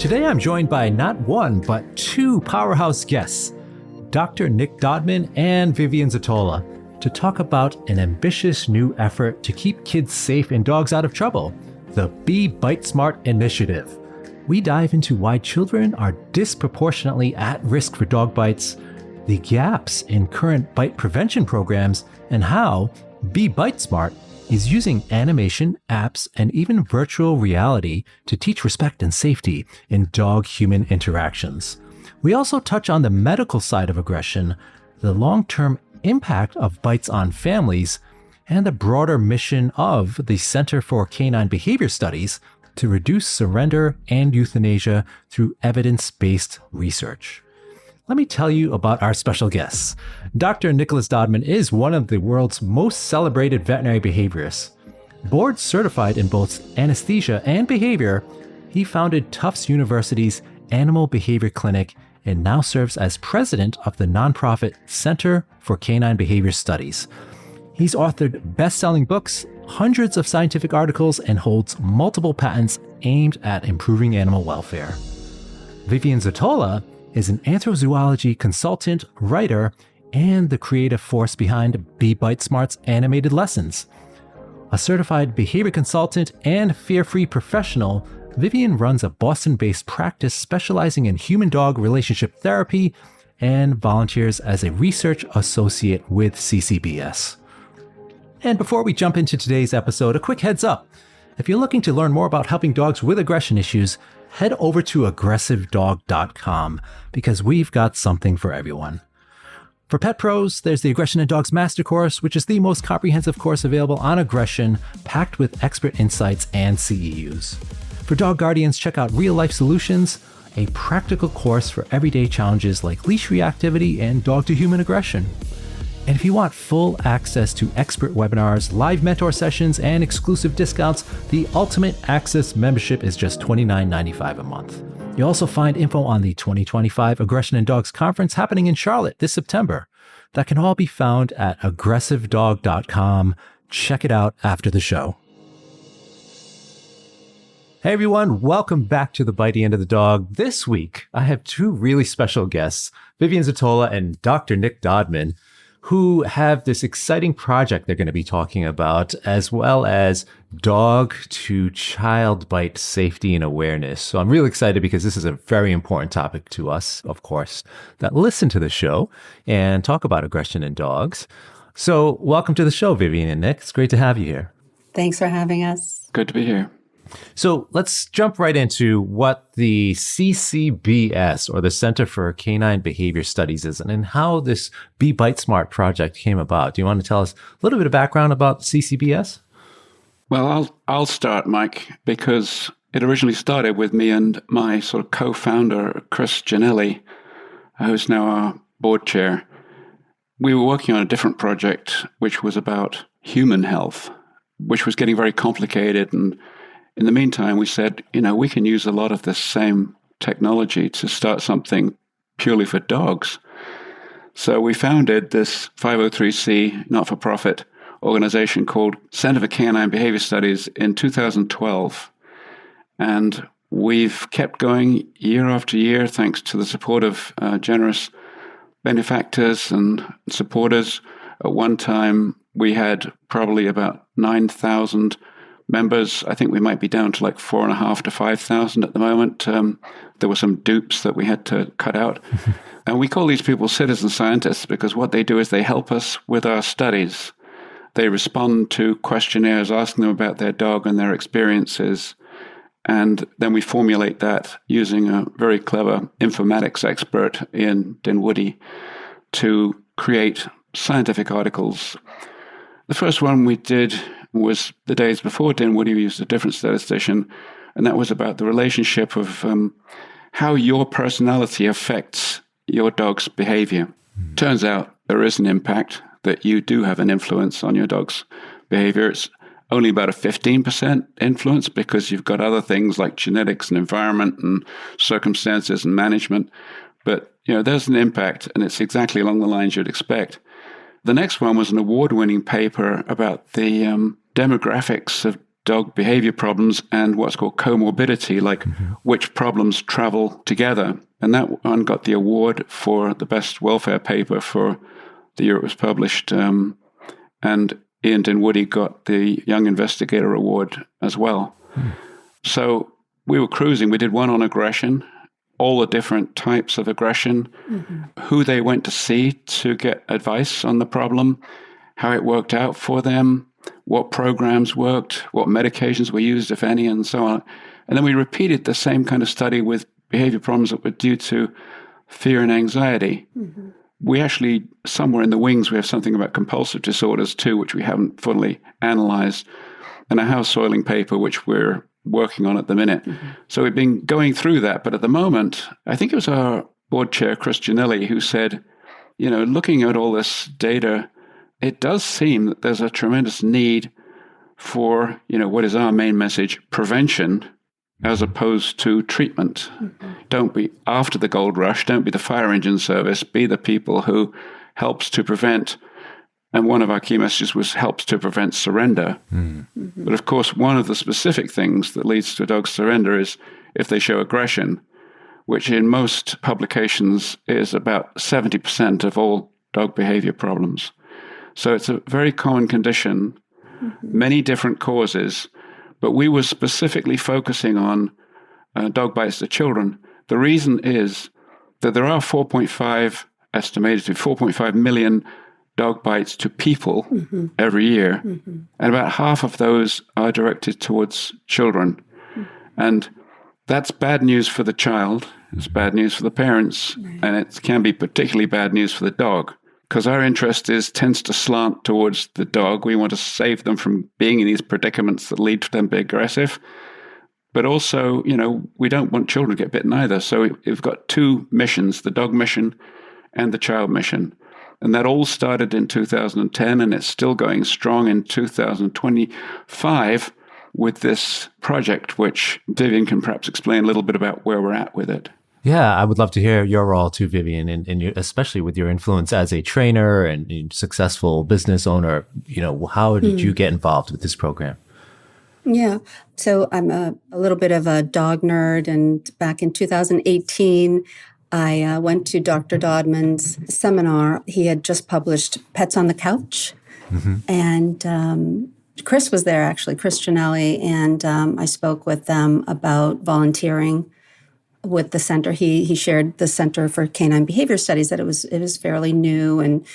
Today I'm joined by not one, but two powerhouse guests, Dr. Nick Dodman and Vivian Zottola, to talk about an ambitious new effort to keep kids safe and dogs out of trouble, the Be BiteSmart initiative. We dive into why children are disproportionately at risk for dog bites, the gaps in current bite prevention programs, and how Be BiteSmart is using animation, apps, and even virtual reality to teach respect and safety in dog-human interactions. We also touch on the medical side of aggression, the long-term impact of bites on families, and the broader mission of the Center for Canine Behavior Studies to reduce surrender and euthanasia through evidence-based research. Let me tell you about our special guests. Dr. Nicholas Dodman is one of the world's most celebrated veterinary behaviorists. Board certified in both anesthesia and behavior, he founded Tufts University's Animal Behavior Clinic and now serves as president of the nonprofit Center for Canine Behavior Studies. He's authored best-selling books, hundreds of scientific articles, and holds multiple patents aimed at improving animal welfare. Vivian Zottola is an anthrozoology consultant, writer, and the creative force behind Be BiteSmart's animated lessons. A certified behavior consultant and fear-free professional, Vivian runs a Boston-based practice specializing in human-dog relationship therapy and volunteers as a research associate with CCBS. And before we jump into today's episode, a quick heads up. If you're looking to learn more about helping dogs with aggression issues, head over to aggressivedog.com because we've got something for everyone. For pet pros, there's the Aggression in Dogs Master Course, which is the most comprehensive course available on aggression, packed with expert insights and CEUs. For dog guardians, check out Real Life Solutions, a practical course for everyday challenges like leash reactivity and dog-to-human aggression. And if you want full access to expert webinars, live mentor sessions, and exclusive discounts, the Ultimate Access membership is just $29.95 a month. You'll also find info on the 2025 Aggression in Dogs Conference happening in Charlotte this September. That can all be found at aggressivedog.com. Check it out after the show. Hey everyone, welcome back to the Bitey End of the Dog. This week, I have two really special guests, Vivian Zottola and Dr. Nick Dodman, who have this exciting project they're going to be talking about, as well as dog to child bite safety and awareness. So I'm really excited because this is a very important topic to us, of course, that listen to the show and talk about aggression in dogs. So welcome to the show, Vivian and Nick. It's great to have you here. Thanks for having us. Good to be here. So let's jump right into what the CCBS, or the Center for Canine Behavior Studies, is and how this Be BiteSmart project came about. Do you want to tell us a little bit of background about CCBS? Well, I'll start, Mike, because it originally started with me and my sort of co-founder, Chris Gianelli, who's now our board chair. We were working on a different project, which was about human health, which was getting very complicated. And in the meantime, we said, we can use a lot of this same technology to start something purely for dogs. So we founded this 503c not-for-profit organization called Center for Canine Behavior Studies in 2012. And we've kept going year after year thanks to the support of generous benefactors and supporters. At one time, we had probably about 9,000 members. I think we might be down to like 4,500 to 5,000 at the moment. There were some dupes that we had to cut out. And we call these people citizen scientists because what they do is they help us with our studies. They respond to questionnaires asking them about their dog and their experiences. And then we formulate that using a very clever informatics expert in Dinwoody to create scientific articles. The first one we did was the days before Dinwoody. We used a different statistician, and that was about the relationship of how your personality affects your dog's behavior. Turns out there is an impact, that you do have an influence on your dog's behavior. It's only about a 15% influence because you've got other things like genetics and environment and circumstances and management. But, there's an impact, and it's exactly along the lines you'd expect. The next one was an award-winning paper about the demographics of dog behavior problems and what's called comorbidity, like which problems travel together. And that one got the award for the best welfare paper for the year it was published. And Ian Dinwoody got the Young Investigator Award as well. So we were cruising. We did one on aggression, all the different types of aggression, who they went to see to get advice on the problem, how it worked out for them, what programs worked, what medications were used, if any, and so on. And then we repeated the same kind of study with behavior problems that were due to fear and anxiety. We actually, somewhere in the wings, we have something about compulsive disorders too, which we haven't fully analyzed, and a house soiling paper, which we're working on at the minute. So we've been going through that. But at the moment, I think it was our board chair, Chris Janelli, who said, looking at all this data, it does seem that there's a tremendous need for, what is our main message, prevention as opposed to treatment. Don't be after the gold rush. Don't be the fire engine service. Be the people who helps to prevent. And one of our key messages was helps to prevent surrender. But of course, one of the specific things that leads to a dog's surrender is if they show aggression, which in most publications is about 70% of all dog behavior problems. So it's a very common condition, many different causes, but we were specifically focusing on dog bites to children. The reason is that there are estimated to 4.5 million dog bites to people every year, and about half of those are directed towards children. And that's bad news for the child, it's bad news for the parents, and it can be particularly bad news for the dog. Because our interest tends to slant towards the dog. We want to save them from being in these predicaments that lead to them being aggressive. But also, we don't want children to get bitten either. So we've got two missions, the dog mission and the child mission. And that all started in 2010, and it's still going strong in 2025 with this project, which Vivian can perhaps explain a little bit about where we're at with it. Yeah, I would love to hear your role too, Vivian, and especially with your influence as a trainer and successful business owner. How did you get involved with this program? Yeah, so I'm a little bit of a dog nerd, and back in 2018, I went to Dr. Dodman's seminar. He had just published Pets on the Couch, and Chris was there, actually, Chris Janelli, and I spoke with them about volunteering with the center. He shared the Center for Canine Behavior Studies, that it was fairly new, and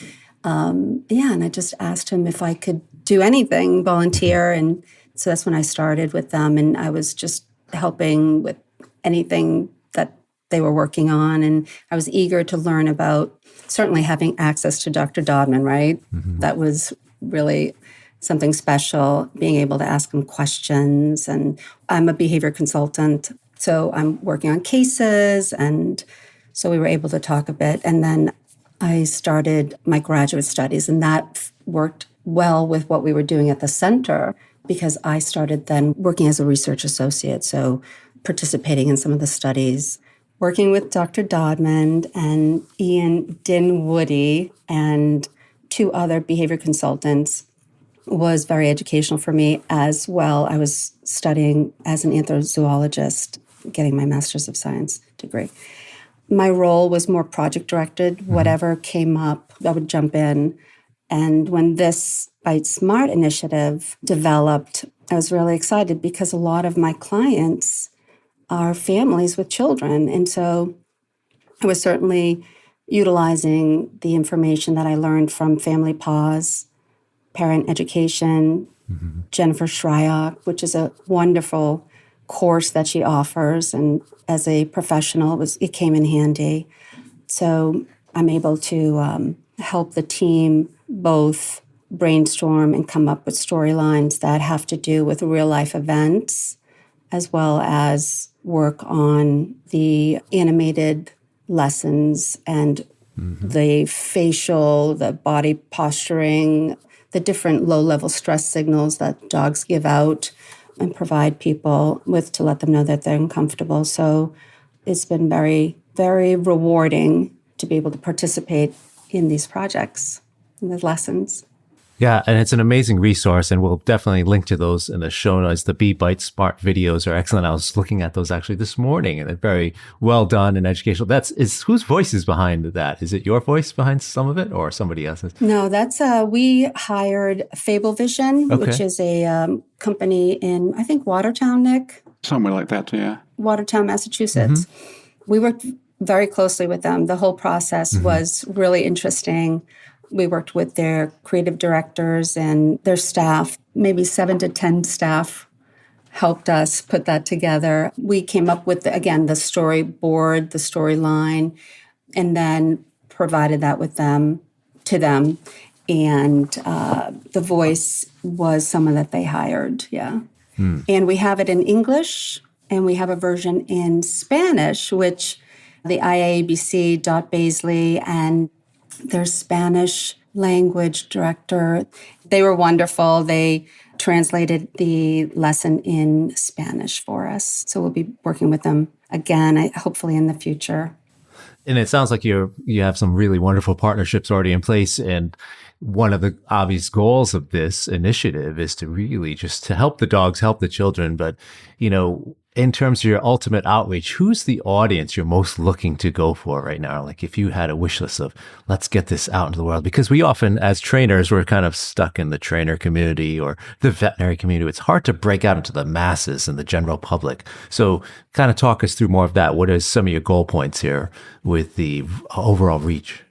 and I just asked him if I could do anything, volunteer, and so that's when I started with them, and I was just helping with anything that they were working on, and I was eager to learn about certainly having access to Dr. Dodman, right? That was really something special, being able to ask him questions, and I'm a behavior consultant. So I'm working on cases, and so we were able to talk a bit. And then I started my graduate studies, and that worked well with what we were doing at the center, because I started then working as a research associate, so participating in some of the studies, working with Dr. Dodman and Ian Dinwoody and two other behavior consultants was very educational for me as well. I was studying as an anthrozoologist, getting my Master's of Science degree. My role was more project-directed. Whatever came up, I would jump in. And when this BiteSmart initiative developed, I was really excited because a lot of my clients are families with children. And so I was certainly utilizing the information that I learned from Family Paws, Parent Education, Jennifer Shryock, which is a wonderful course that she offers, and as a professional, it came in handy. So I'm able to help the team both brainstorm and come up with storylines that have to do with real-life events, as well as work on the animated lessons and the facial, the body posturing, the different low-level stress signals that dogs give out, and provide people with to let them know that they're uncomfortable. So it's been very, very rewarding to be able to participate in these projects and the lessons. Yeah, and it's an amazing resource, and we'll definitely link to those in the show notes. The Be BiteSmart videos are excellent. I was looking at those actually this morning, and they're very well done and educational. Is whose voice is behind that? Is it your voice behind some of it, or somebody else's? No, that's we hired Fable Vision, Okay. which is a company in, I think, Watertown, Nick, Somewhere like that, yeah. Watertown, Massachusetts. We worked very closely with them. The whole process was really interesting. We worked with their creative directors and their staff, maybe 7 to 10 staff helped us put that together. We came up with, again, the storyboard, the storyline, and then provided that to them. And the voice was someone that they hired, yeah. And we have it in English, and we have a version in Spanish, which the IABC, Dot Baisley, and their Spanish language director, they were wonderful. They translated the lesson in Spanish for us. So we'll be working with them again, hopefully in the future. And it sounds like you have some really wonderful partnerships already in place. And one of the obvious goals of this initiative is to really just to help the dogs, help the children. But, in terms of your ultimate outreach, who's the audience you're most looking to go for right now? Like if you had a wish list of, let's get this out into the world, because we often, as trainers, we're kind of stuck in the trainer community or the veterinary community. It's hard to break out into the masses and the general public. So kind of talk us through more of that. What are some of your goal points here with the overall reach?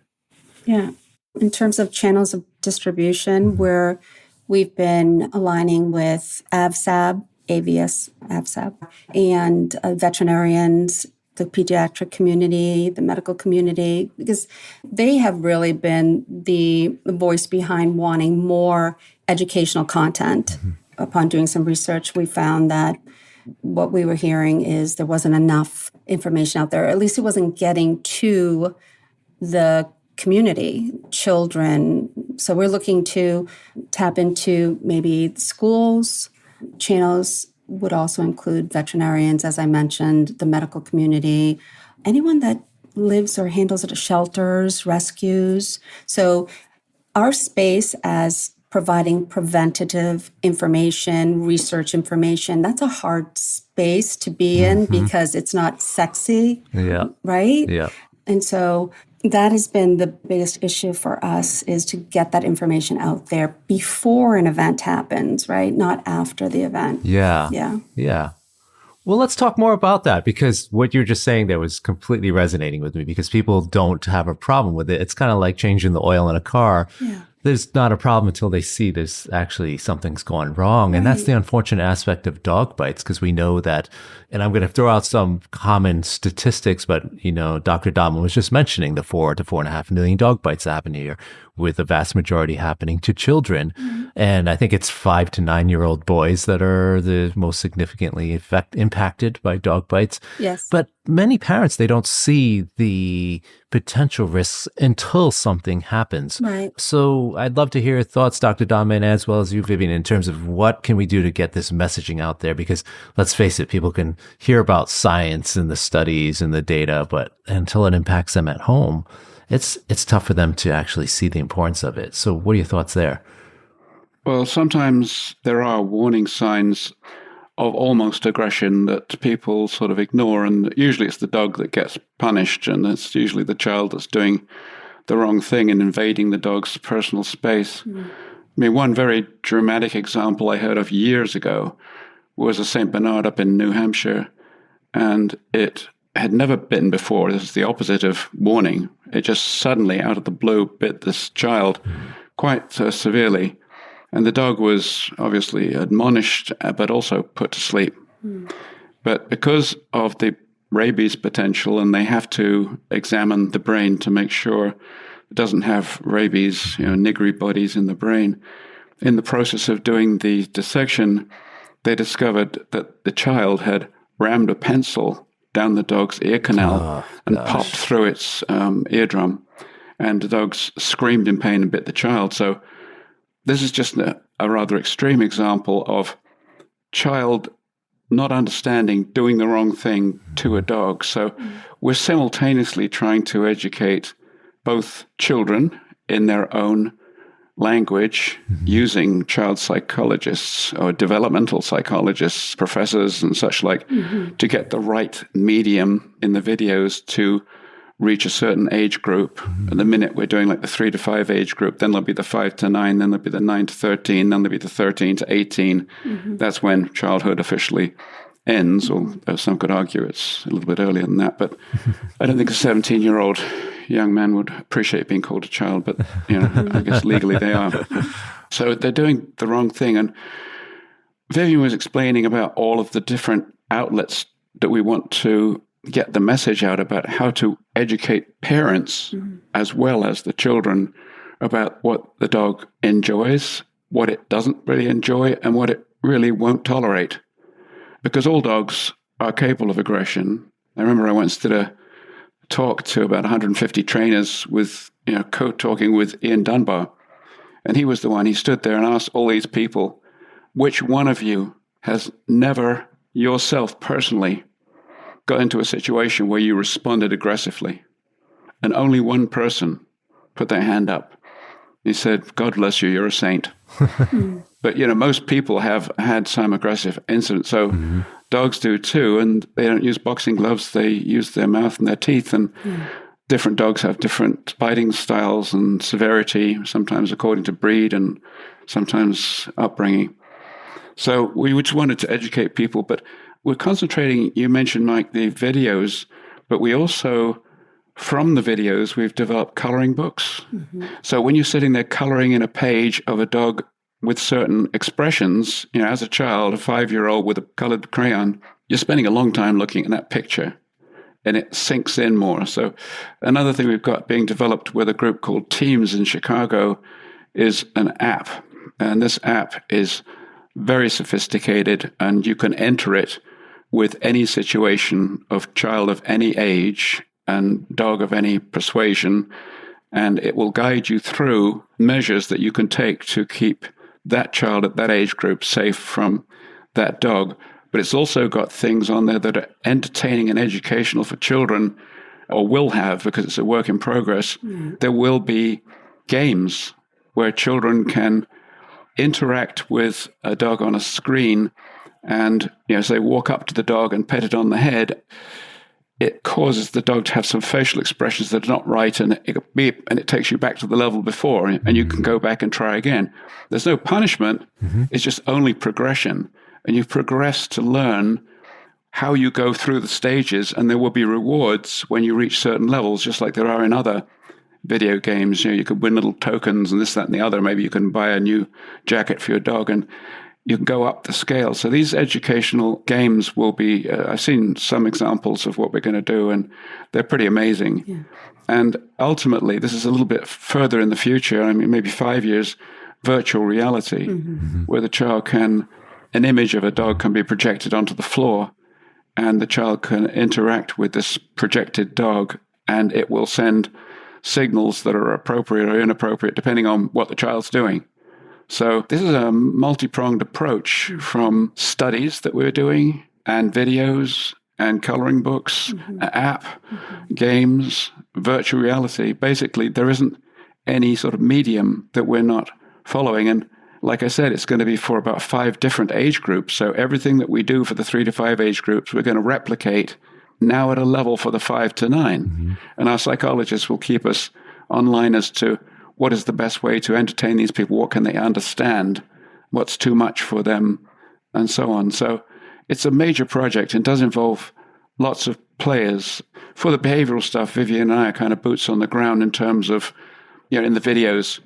Yeah. In terms of channels of distribution, where we've been aligning with AVSAB, AVSAB, and veterinarians, the pediatric community, the medical community, because they have really been the voice behind wanting more educational content. Upon doing some research, we found that what we were hearing is there wasn't enough information out there. At least it wasn't getting to the community, children. So we're looking to tap into maybe schools. Channels would also include veterinarians, as I mentioned, the medical community, anyone that lives or handles at shelters, rescues. So our space as providing preventative information, research information, that's a hard space to be in because it's not sexy, right? Yeah. And so that has been the biggest issue for us, is to get that information out there before an event happens, right? Not after the event. Yeah. Well, let's talk more about that, because what you're just saying there was completely resonating with me, because people don't have a problem with it. It's kind of like changing the oil in a car. Yeah. There's not a problem until they see there's actually something's going wrong. And that's the unfortunate aspect of dog bites, because we know that, and I'm going to throw out some common statistics, but, Dr. Dodman was just mentioning the 4 to 4.5 million dog bites that happen a year, with the vast majority happening to children. And I think it's 5 to 9-year-old boys that are the most significantly impacted by dog bites. Yes. But many parents, they don't see the potential risks until something happens. Right. So I'd love to hear your thoughts, Dr. Dodman, as well as you, Vivian, in terms of what can we do to get this messaging out there? Because let's face it, people can hear about science and the studies and the data, but until it impacts them at home, it's tough for them to actually see the importance of it. So what are your thoughts there? Well, sometimes there are warning signs of almost aggression that people sort of ignore, and usually it's the dog that gets punished, and it's usually the child that's doing the wrong thing and invading the dog's personal space. I mean, one very dramatic example I heard of years ago was a St. Bernard up in New Hampshire, and it had never bitten before. This is the opposite of warning. It just suddenly, out of the blue, bit this child quite severely. And the dog was obviously admonished, but also put to sleep. But because of the rabies potential, and they have to examine the brain to make sure it doesn't have rabies, niggly bodies in the brain. In the process of doing the dissection, they discovered that the child had rammed a pencil down the dog's ear canal and popped through its eardrum. And the dog screamed in pain and bit the child. So this is just a rather extreme example of child not understanding, doing the wrong thing to a dog. So we're simultaneously trying to educate both children in their own language using child psychologists or developmental psychologists, professors and such like, to get the right medium in the videos to reach a certain age group. At the minute, we're doing like the 3 to 5 age group, then there'll be the 5 to 9, then there'll be the 9 to 13, then there'll be the 13 to 18. That's when childhood officially ends, or some could argue it's a little bit earlier than that, but I don't think a 17-year-old young man would appreciate being called a child, but I guess legally they are. So they're doing the wrong thing. And Vivian was explaining about all of the different outlets that we want to get the message out about how to educate parents as well as the children about what the dog enjoys, what it doesn't really enjoy, and what it really won't tolerate. Because all dogs are capable of aggression. I remember I once did a talk to about 150 trainers with, co-talking with Ian Dunbar. And he was the one, he stood there and asked all these people, which one of you has never yourself personally got into a situation where you responded aggressively? And only one person put their hand up. He said, God bless you, you're a saint. But, most people have had some aggressive incidents. So dogs do too, and they don't use boxing gloves. They use their mouth and their teeth. And different dogs have different biting styles and severity, sometimes according to breed and sometimes upbringing. So we just wanted to educate people, but we're concentrating, you mentioned, Mike, the videos, but we also, from the videos, we've developed coloring books. So when you're sitting there coloring in a page of a dog with certain expressions, as a child, a 5-year-old with a colored crayon, you're spending a long time looking at that picture and it sinks in more. So another thing we've got being developed with a group called Teams in Chicago is an app. And this app is very sophisticated, and you can enter it with any situation of child of any age and dog of any persuasion, and it will guide you through measures that you can take to keep that child at that age group safe from that dog. But it's also got things on there that are entertaining and educational for children, or will have, because it's a work in progress. There will be games where children can interact with a dog on a screen and, say, walk up to the dog and pet it on the head. It causes the dog to have some facial expressions that are not right, and it beep, and it takes you back to the level before, and you can go back and try again. There's no punishment. It's just only progression. And you progress to learn how you go through the stages, and there will be rewards when you reach certain levels, just like there are in other video games. You could win little tokens and this, that, and the other. Maybe you can buy a new jacket for your dog, and you can go up the scale. So these educational games will be, I've seen some examples of what we're going to do, and they're pretty amazing. And ultimately, this is a little bit further in the future, maybe 5 years, virtual reality, where the child an image of a dog can be projected onto the floor, and the child can interact with this projected dog, and it will send signals that are appropriate or inappropriate depending on what the child's doing. So this is a multi-pronged approach from studies that we're doing, and videos, and coloring books, app, games, virtual reality. Basically, there isn't any sort of medium that we're not following. And like I said, it's going to be for about 5 different age groups. So everything that we do for the 3 to 5 age groups, we're going to replicate now at a level for the 5 to 9. And our psychologists will keep us online as to what is the best way to entertain these people, what can they understand, what's too much for them, and so on. So it's a major project and does involve lots of players. For the behavioral stuff, Vivian and I are kind of boots on the ground in terms of, in the videos,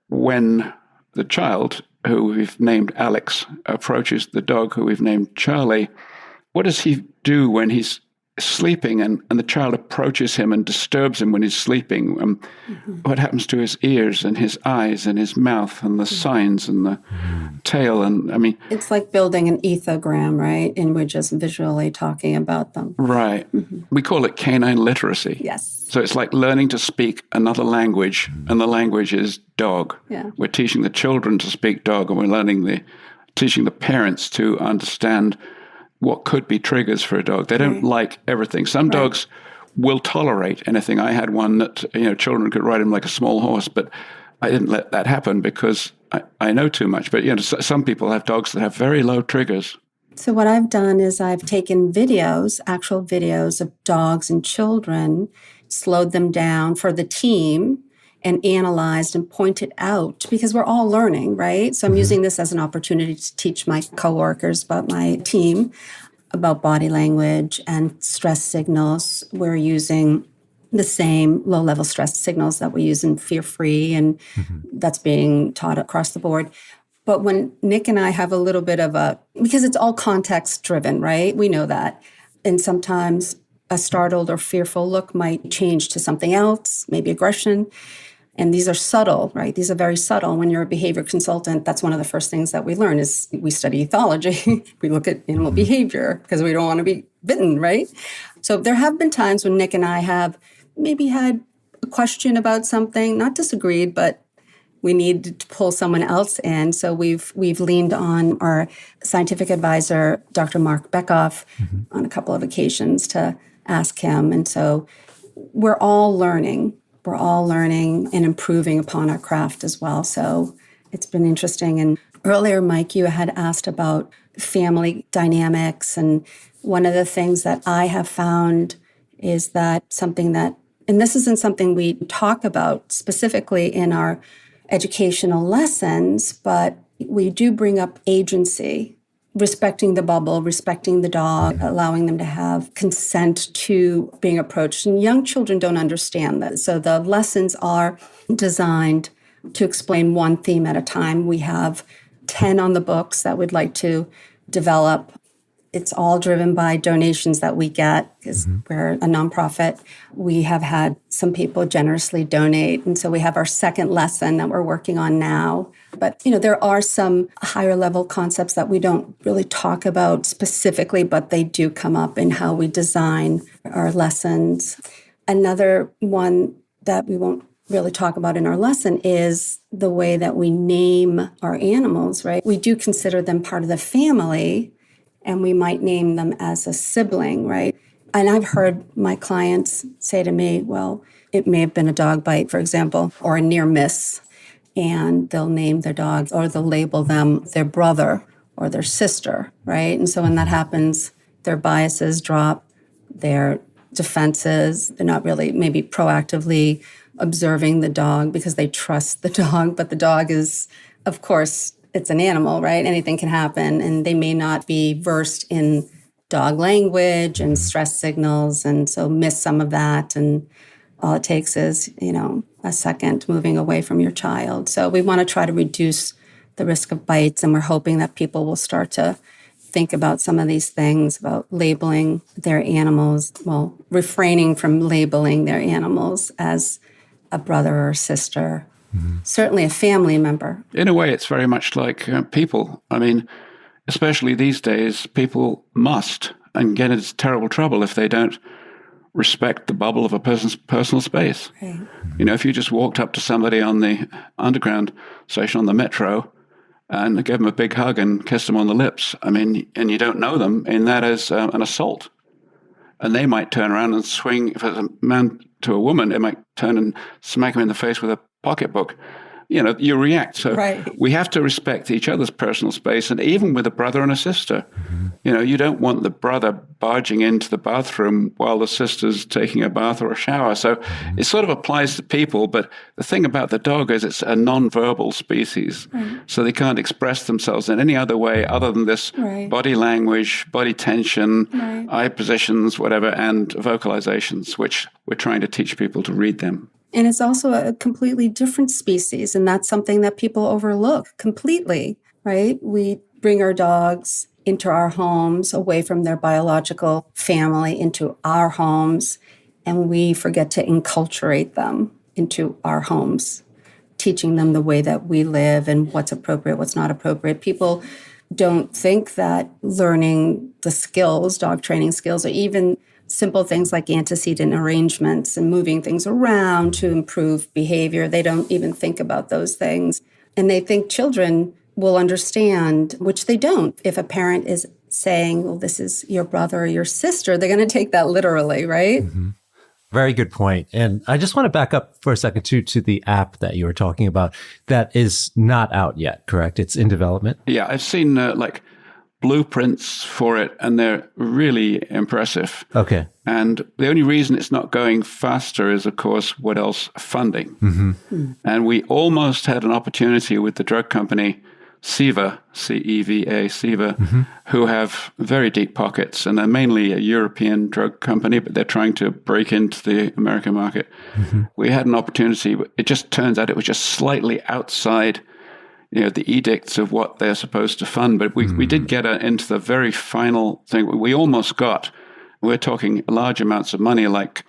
when the child, who we've named Alex, approaches the dog, who we've named Charlie, what does he do when he's sleeping and the child approaches him and disturbs him when he's sleeping? What happens to his ears and his eyes and his mouth and the signs and the tail? And it's like building an ethogram, right? And we're just visually talking about them. Right. We call it canine literacy. Yes. So it's like learning to speak another language, and the language is dog. We're teaching the children to speak dog, and we're teaching the parents to understand what could be triggers for a dog. They don't like everything. Some dogs will tolerate anything. I had one that, children could ride him like a small horse, but I didn't let that happen because I know too much. But, some people have dogs that have very low triggers. So what I've done is I've taken videos, actual videos of dogs and children, slowed them down for the team and analyzed and pointed out, because we're all learning, right? So I'm using this as an opportunity to teach my coworkers about my team about body language and stress signals. We're using the same low-level stress signals that we use in fear-free, and that's being taught across the board. But when Nick and I have a little bit of because it's all context-driven, right? We know that. And sometimes a startled or fearful look might change to something else, maybe aggression. And these are subtle, right? These are very subtle. When you're a behavior consultant, that's one of the first things that we learn is we study ethology. We look at animal behavior because we don't want to be bitten, right? So there have been times when Nick and I have maybe had a question about something, not disagreed, but we needed to pull someone else in. So we've leaned on our scientific advisor, Dr. Mark Beckhoff, on a couple of occasions to ask him. And so we're all learning. We're all learning and improving upon our craft as well. So it's been interesting. And earlier, Mike, you had asked about family dynamics. And one of the things that I have found is that and this isn't something we talk about specifically in our educational lessons, but we do bring up agency, respecting the bubble, respecting the dog, allowing them to have consent to being approached. And young children don't understand that. So the lessons are designed to explain one theme at a time. We have 10 on the books that we'd like to develop. It's all driven by donations that we get because we're a nonprofit. We have had some people generously donate. And so we have our second lesson that we're working on now. But, there are some higher level concepts that we don't really talk about specifically, but they do come up in how we design our lessons. Another one that we won't really talk about in our lesson is the way that we name our animals, right? We do consider them part of the family, and we might name them as a sibling, right? And I've heard my clients say to me, well, it may have been a dog bite, for example, or a near miss, and they'll name their dog or they'll label them their brother or their sister, right? And so when that happens, their biases drop, their defenses, they're not really maybe proactively observing the dog because they trust the dog, but the dog is, of course, it's an animal, right? Anything can happen. And they may not be versed in dog language and stress signals. And so miss some of that. And all it takes is, a second moving away from your child. So we want to try to reduce the risk of bites. And we're hoping that people will start to think about some of these things about labeling their animals, refraining from labeling their animals as a brother or sister. Certainly a family member. In a way, it's very much like people. I mean, especially these days, people must and get into terrible trouble if they don't respect the bubble of a person's personal space. Right. If you just walked up to somebody on the underground station on the metro and gave them a big hug and kissed them on the lips, and you don't know them, and that is an assault. And they might turn around and swing, if it's a man to a woman, they might turn and smack him in the face with a pocketbook. You react. So we have to respect each other's personal space, and even with a brother and a sister. You don't want the brother barging into the bathroom while the sister's taking a bath or a shower. So it sort of applies to people, but the thing about the dog is it's a non-verbal species. So they can't express themselves in any other way other than this body language, body tension, eye positions, whatever, and vocalizations, which we're trying to teach people to read them. And it's also a completely different species. And that's something that people overlook completely, right? We bring our dogs into our homes, away from their biological family, into our homes, and we forget to enculturate them into our homes, teaching them the way that we live and what's appropriate, what's not appropriate. People don't think that learning the skills, dog training skills, or even simple things like antecedent arrangements and moving things around to improve behavior. They don't even think about those things. And they think children will understand, which they don't. If a parent is saying, well, this is your brother or your sister, they're going to take that literally, right? Very good point. And I just want to back up for a second to the app that you were talking about that is not out yet, correct? It's in development. Yeah, I've seen like blueprints for it, and they're really impressive. Okay. And the only reason it's not going faster is, of course, what else? Funding. And we almost had an opportunity with the drug company Ceva, C-E-V-A, Ceva, who have very deep pockets, and they're mainly a European drug company, but they're trying to break into the American market. We had an opportunity, but it just turns out it was just slightly outside the edicts of what they're supposed to fund. But we did get into the very final thing. We almost got, we're talking large amounts of money, like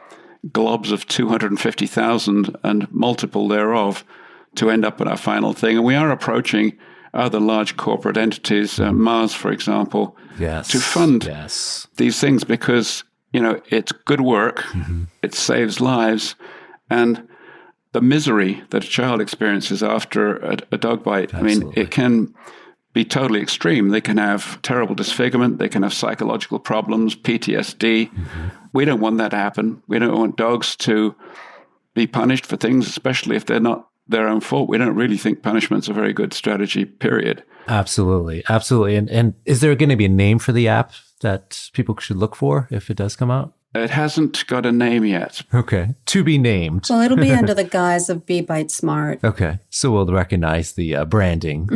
globs of 250,000 and multiple thereof, to end up at our final thing. And we are approaching other large corporate entities, Mars, for example, to fund these things because, it's good work, it saves lives, and the misery that a child experiences after a dog bite, Absolutely. I mean, it can be totally extreme. They can have terrible disfigurement. They can have psychological problems, PTSD. We don't want that to happen. We don't want dogs to be punished for things, especially if they're not their own fault. We don't really think punishment's a very good strategy, period. Absolutely. Absolutely. And is there going to be a name for the app that people should look for if it does come out? It hasn't got a name yet. Okay. To be named. Well, it'll be under the guise of Be BiteSmart. Okay. So we'll recognize the branding.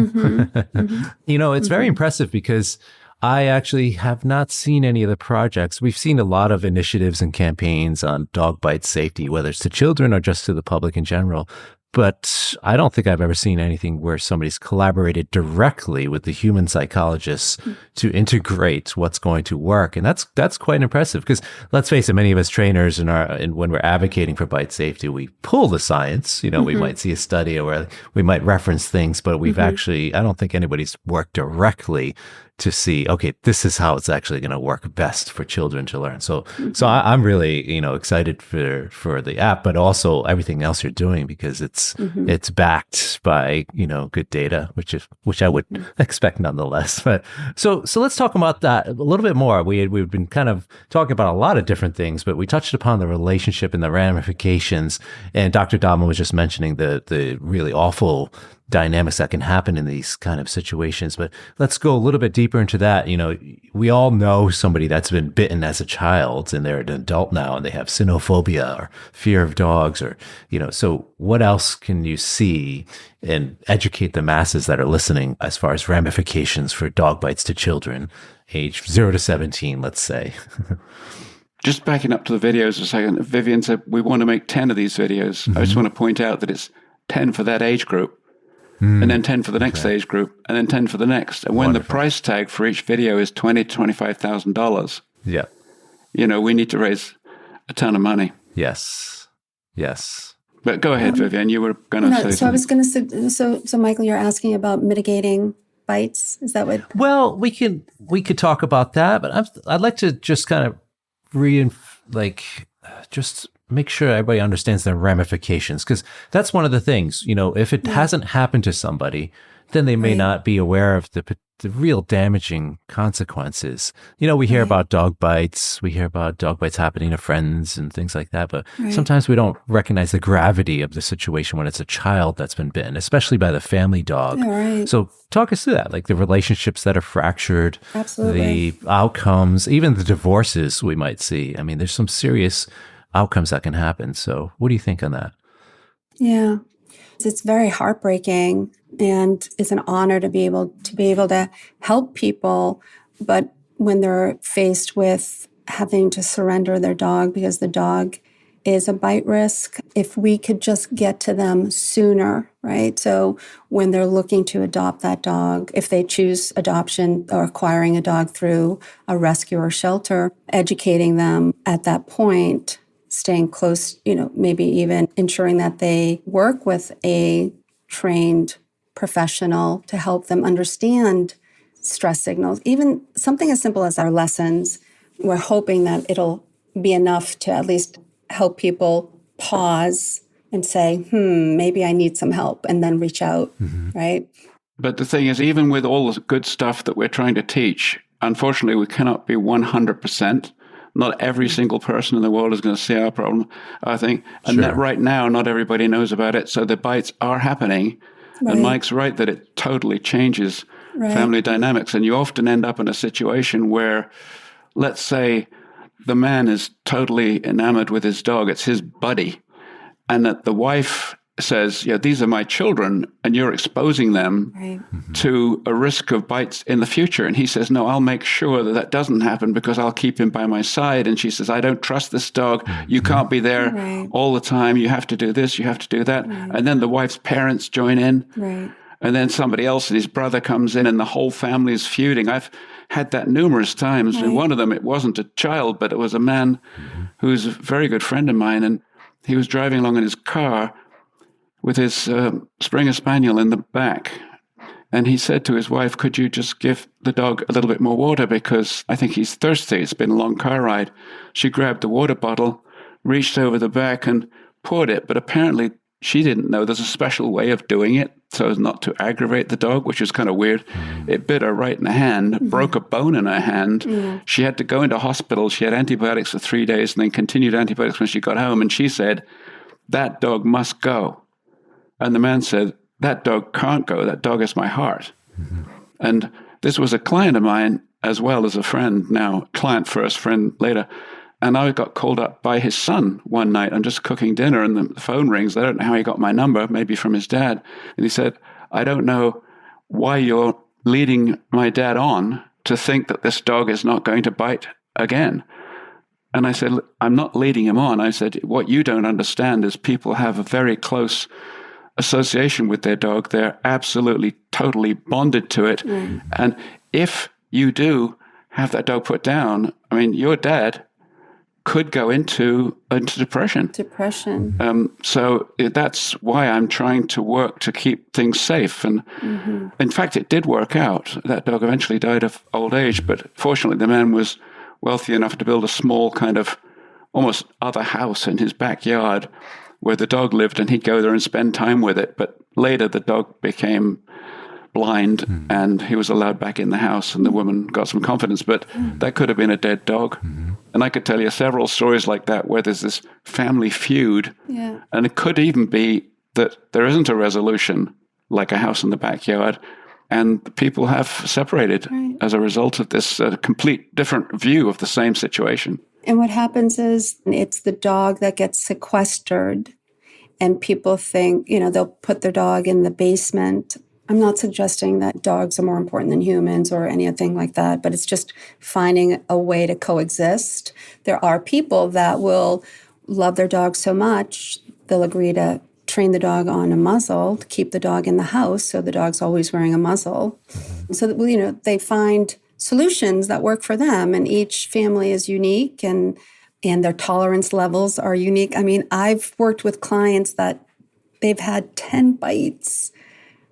It's very impressive because I actually have not seen any of the projects. We've seen a lot of initiatives and campaigns on dog bite safety, whether it's to children or just to the public in general. But I don't think I've ever seen anything where somebody's collaborated directly with the human psychologists to integrate what's going to work. And that's quite impressive because let's face it, many of us trainers and when we're advocating for bite safety, we pull the science. We might see a study or we might reference things, but we've actually, I don't think anybody's worked directly to see, okay, this is how it's actually going to work best for children to learn. So I'm really, excited for the app, but also everything else you're doing because it's backed by, good data, which I would expect nonetheless. But so let's talk about that a little bit more. We've been kind of talking about a lot of different things, but we touched upon the relationship and the ramifications. And Dr. Dodman was just mentioning the really awful dynamics that can happen in these kind of situations. But let's go a little bit deeper into that. We all know somebody that's been bitten as a child and they're an adult now and they have cynophobia or fear of dogs or, so what else can you see and educate the masses that are listening as far as ramifications for dog bites to children age 0 to 17, let's say? Just backing up to the videos a second, Vivian said, we want to make 10 of these videos. I just want to point out that it's 10 for that age group. And then 10 for the next age group, and then 10 for the next. And when the price tag for each video is $20,000 to $25,000, we need to raise a ton of money. Yes. But go ahead, Vivian. You were going to say something. So I was going to say, so Michael, you're asking about mitigating bites. Is that what? Well, we could talk about that, but I'd like to just kind of just make sure everybody understands the ramifications, because that's one of the things, if it hasn't happened to somebody, then they may not be aware of the real damaging consequences. We hear about dog bites, happening to friends and things like that, but sometimes we don't recognize the gravity of the situation when it's a child that's been bitten, especially by the family dog. So talk us through that, like the relationships that are fractured, the outcomes, even the divorces we might see. I mean, there's some serious outcomes that can happen. So what do you think on that? Yeah, it's very heartbreaking, and it's an honor to be able to help people. But when they're faced with having to surrender their dog because the dog is a bite risk, if we could just get to them sooner, right? So when they're looking to adopt that dog, if they choose adoption or acquiring a dog through a rescue or shelter, educating them at that point, staying close, maybe even ensuring that they work with a trained professional to help them understand stress signals. Even something as simple as our lessons, we're hoping that it'll be enough to at least help people pause and say, maybe I need some help, and then reach out, right? But the thing is, even with all the good stuff that we're trying to teach, unfortunately, we cannot be 100%. not every single person in the world is going to see our problem, I think. And Sure. that right now, not everybody knows about it. So the bites are happening. Right. And Mike's right that it totally changes Right. family dynamics. And you often end up in a situation where, let's say, the man is totally enamored with his dog. It's his buddy. And that the wife says, yeah, these are my children, and you're exposing them Right. to a risk of bites in the future. And he says, no, I'll make sure that that doesn't happen because I'll keep him by my side. And she says, I don't trust this dog. You can't be there Right. all the time. You have to do this. You have to do that. And then the wife's parents join in. Right. And then somebody else and his brother comes in and the whole family is feuding. I've had that numerous times. Right. And one of them, it wasn't a child, but it was a man who's a very good friend of mine. And he was driving along in his car with his Springer Spaniel in the back. And he said to his wife, could you just give the dog a little bit more water because I think he's thirsty. It's been a long car ride. She grabbed the water bottle, reached over the back and poured it. But apparently she didn't know there's a special way of doing it so as not to aggravate the dog, which is kind of weird. It bit her right in the hand, broke a bone in her hand. She had to go into hospital. She had antibiotics for 3 days and then continued antibiotics when she got home. And she said, that dog must go. And the man said, that dog can't go. That dog is my heart. And this was a client of mine as well as a friend now, client first, friend later. And I got called up by his son one night. I'm just cooking dinner and the phone rings. I don't know how he got my number, maybe from his dad. And he said, I don't know why you're leading my dad on to think that this dog is not going to bite again. And I said, I'm not leading him on. I said, what you don't understand is people have a very close association with their dog. They're absolutely, totally bonded to it. And if you do have that dog put down, I mean, your dad could go into depression. So that's why I'm trying to work to keep things safe. And in fact, it did work out. That dog eventually died of old age, but fortunately the man was wealthy enough to build a small kind of almost other house in his backyard where the dog lived, and he'd go there and spend time with it. But later the dog became blind and he was allowed back in the house and the woman got some confidence, but that could have been a dead dog. And I could tell you several stories like that where there's this family feud. And it could even be that there isn't a resolution, like a house in the backyard, and the people have separated as a result of this complete different view of the same situation. And what happens is it's the dog that gets sequestered, and people think, they'll put their dog in the basement. I'm not suggesting that dogs are more important than humans or anything like that, but it's just finding a way to coexist. There are people that will love their dog so much, they'll agree to train the dog on a muzzle to keep the dog in the house, so the dog's always wearing a muzzle. So that, they find solutions that work for them, and each family is unique and their tolerance levels are unique. I mean, I've worked with clients that they've had 10 bites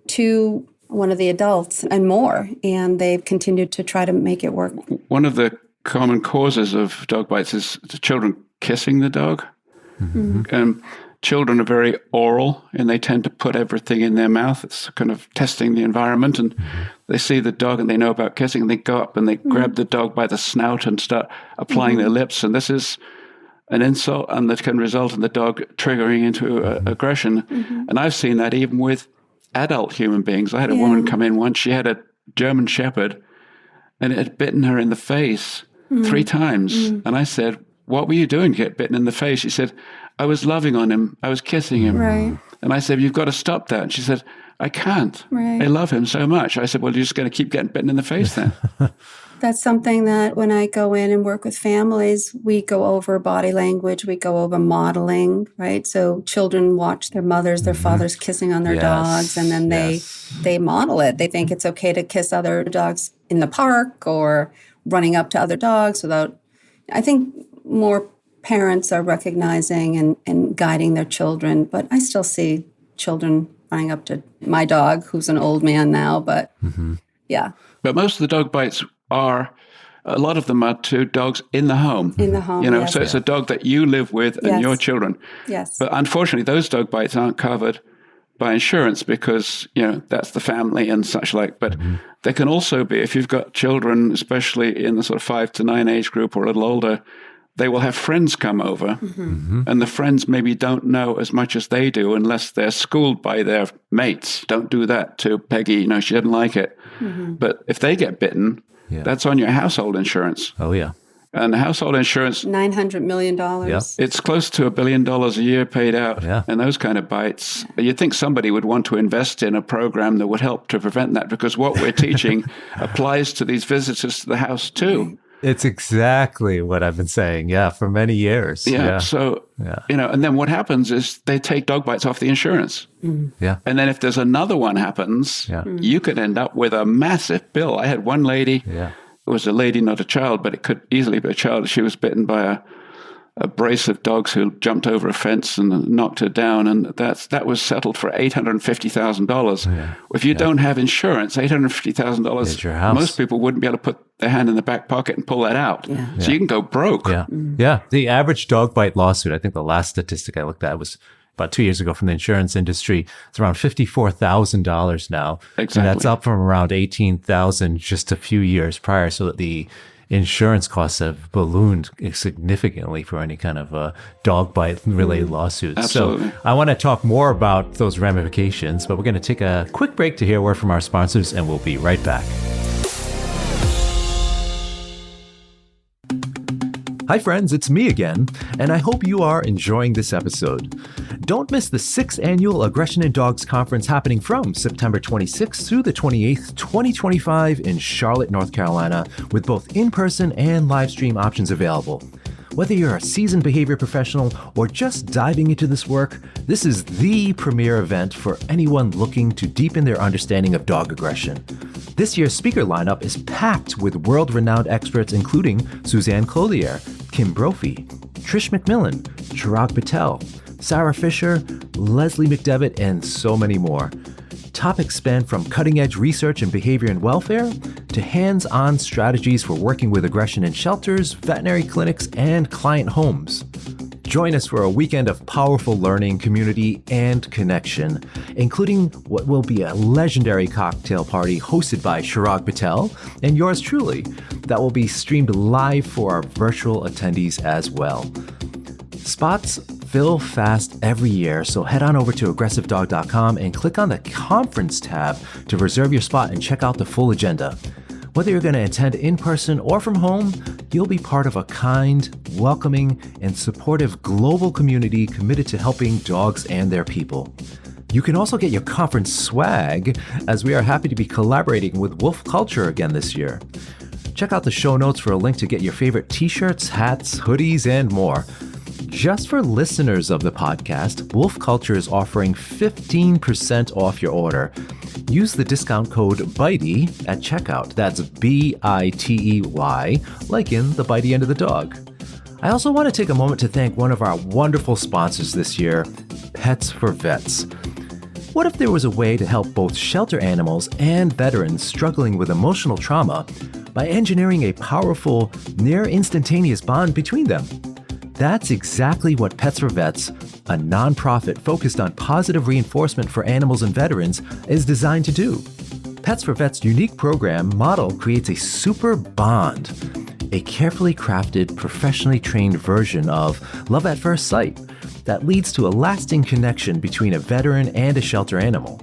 to one of the adults and more, and they've continued to try to make it work. One of the common causes of dog bites is the children kissing the dog. Children are very oral and they tend to put everything in their mouth. It's kind of testing the environment, and they see the dog and they know about kissing, and they go up and they grab the dog by the snout and start applying their lips. And this is an insult, and that can result in the dog triggering into aggression. And I've seen that even with adult human beings. I had a woman come in once. She had a German Shepherd and it had bitten her in the face 3 times. And I said, what were you doing to get bitten in the face? She said, I was loving on him. I was kissing him. And I said, you've got to stop that. And she said, I can't. I love him so much. I said, well, you're just going to keep getting bitten in the face then. That's something that when I go in and work with families, we go over body language, we go over modeling, right? So children watch their mothers, their fathers kissing on their dogs, and then they model it. They think it's okay to kiss other dogs in the park or running up to other dogs without... I think more parents are recognizing and guiding their children, but I still see children running up to my dog, who's an old man now, but yeah. But most of the dog bites a lot of them are to dogs in the home. In the home, yes. So it's a dog that you live with and your children. Yes. But unfortunately, those dog bites aren't covered by insurance because, that's the family and such like. But there can also be, if you've got children, especially in the sort of 5 to 9 age group or a little older, they will have friends come over, and the friends maybe don't know as much as they do unless they're schooled by their mates. Don't do that to Peggy. No, she didn't like it. But if they get bitten, that's on your household insurance. Oh, yeah. And the household insurance, $900 million. it's close to $1 billion a year paid out in those kind of bites. You'd think somebody would want to invest in a program that would help to prevent that, because what we're teaching applies to these visitors to the house too. It's exactly what I've been saying, for many years. So, and then what happens is they take dog bites off the insurance. Yeah. And then if there's another one happens, you could end up with a massive bill. I had one lady, it was a lady, not a child, but it could easily be a child. She was bitten by a brace of dogs who jumped over a fence and knocked her down, and that was settled for $850,000. If you don't have insurance, $850,000, most people wouldn't be able to put their hand in the back pocket and pull that out. So you can go broke. The average dog bite lawsuit, I think the last statistic I looked at was about 2 years ago from the insurance industry. It's around $54,000 now. Exactly. And that's up from around $18,000 just a few years prior. So that the insurance costs have ballooned significantly for any kind of dog bite related lawsuits. Absolutely. So I want to talk more about those ramifications, but we're going to take a quick break to hear a word from our sponsors, and we'll be right back. Hi friends, it's me again, and I hope you are enjoying this episode. Don't miss the 6th annual Aggression in Dogs Conference happening from September 26th through the 28th, 2025 in Charlotte, North Carolina, with both in-person and live stream options available. Whether you're a seasoned behavior professional or just diving into this work, this is the premier event for anyone looking to deepen their understanding of dog aggression. This year's speaker lineup is packed with world-renowned experts including Suzanne Clothier, Kim Brophy, Trish McMillan, Chirag Patel, Sarah Fisher, Leslie McDevitt, and so many more. Topics span from cutting-edge research in behavior and welfare to hands-on strategies for working with aggression in shelters, veterinary clinics, and client homes. Join us for a weekend of powerful learning, community, and connection, including what will be a legendary cocktail party hosted by Chirag Patel and yours truly that will be streamed live for our virtual attendees as well. Spots fill fast every year, so head on over to aggressivedog.com and click on the conference tab to reserve your spot and check out the full agenda. Whether you're going to attend in person or from home, you'll be part of a kind, welcoming, and supportive global community committed to helping dogs and their people. You can also get your conference swag, as we are happy to be collaborating with Wolf Culture again this year. Check out the show notes for a link to get your favorite t-shirts, hats, hoodies, and more. Just for listeners of the podcast, Wolf Culture is offering 15% off your order. Use the discount code BITEY at checkout. That's BITEY, like in the bitey end of the dog. I also want to take a moment to thank one of our wonderful sponsors this year, Pets for Vets. What if there was a way to help both shelter animals and veterans struggling with emotional trauma by engineering a powerful, near instantaneous bond between them? That's exactly what Pets for Vets, a nonprofit focused on positive reinforcement for animals and veterans, is designed to do. Pets for Vets' unique program model creates a super bond, a carefully crafted, professionally trained version of love at first sight that leads to a lasting connection between a veteran and a shelter animal.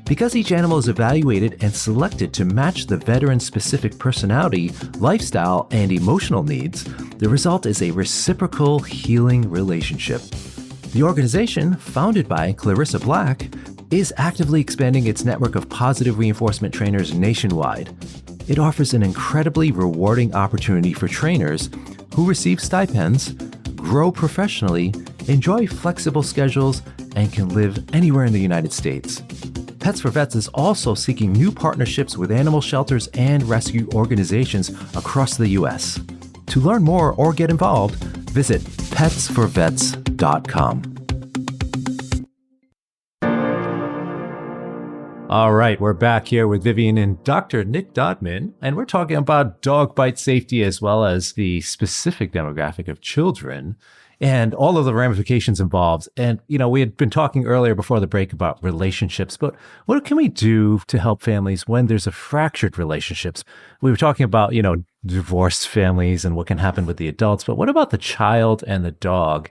Because each animal is evaluated and selected to match the veteran's specific personality, lifestyle, and emotional needs, the result is a reciprocal, healing relationship. The organization, founded by Clarissa Black, is actively expanding its network of positive reinforcement trainers nationwide. It offers an incredibly rewarding opportunity for trainers who receive stipends, grow professionally, enjoy flexible schedules, and can live anywhere in the United States. Pets for Vets is also seeking new partnerships with animal shelters and rescue organizations across the U.S. To learn more or get involved, visit petsforvets.com. All right, we're back here with Vivian and Dr. Nick Dodman, and we're talking about dog bite safety as well as the specific demographic of children and all of the ramifications involved. And, we had been talking earlier before the break about relationships, but what can we do to help families when there's a fractured relationships? We were talking about, divorced families and what can happen with the adults, but what about the child and the dog?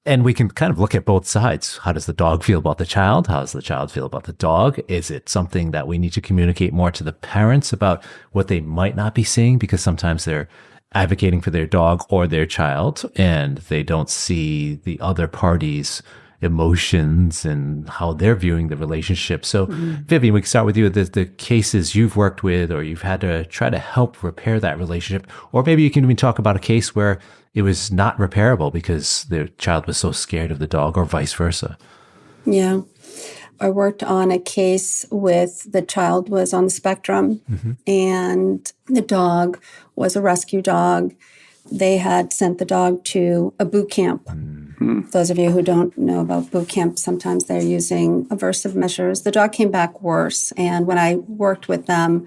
And we can kind of look at both sides. How does the dog feel about the child? How does the child feel about the dog? Is it something that we need to communicate more to the parents about what they might not be seeing? Because sometimes they're advocating for their dog or their child, and they don't see the other party's emotions and how they're viewing the relationship. So, Vivian, we can start with you. The cases you've worked with or you've had to try to help repair that relationship. Or maybe you can even talk about a case where it was not repairable because the child was so scared of the dog or vice versa. Yeah. I worked on a case with the child was on the spectrum and the dog was a rescue dog. They had sent the dog to a boot camp. Those of you who don't know about boot camp, sometimes they're using aversive measures. The dog came back worse. And when I worked with them,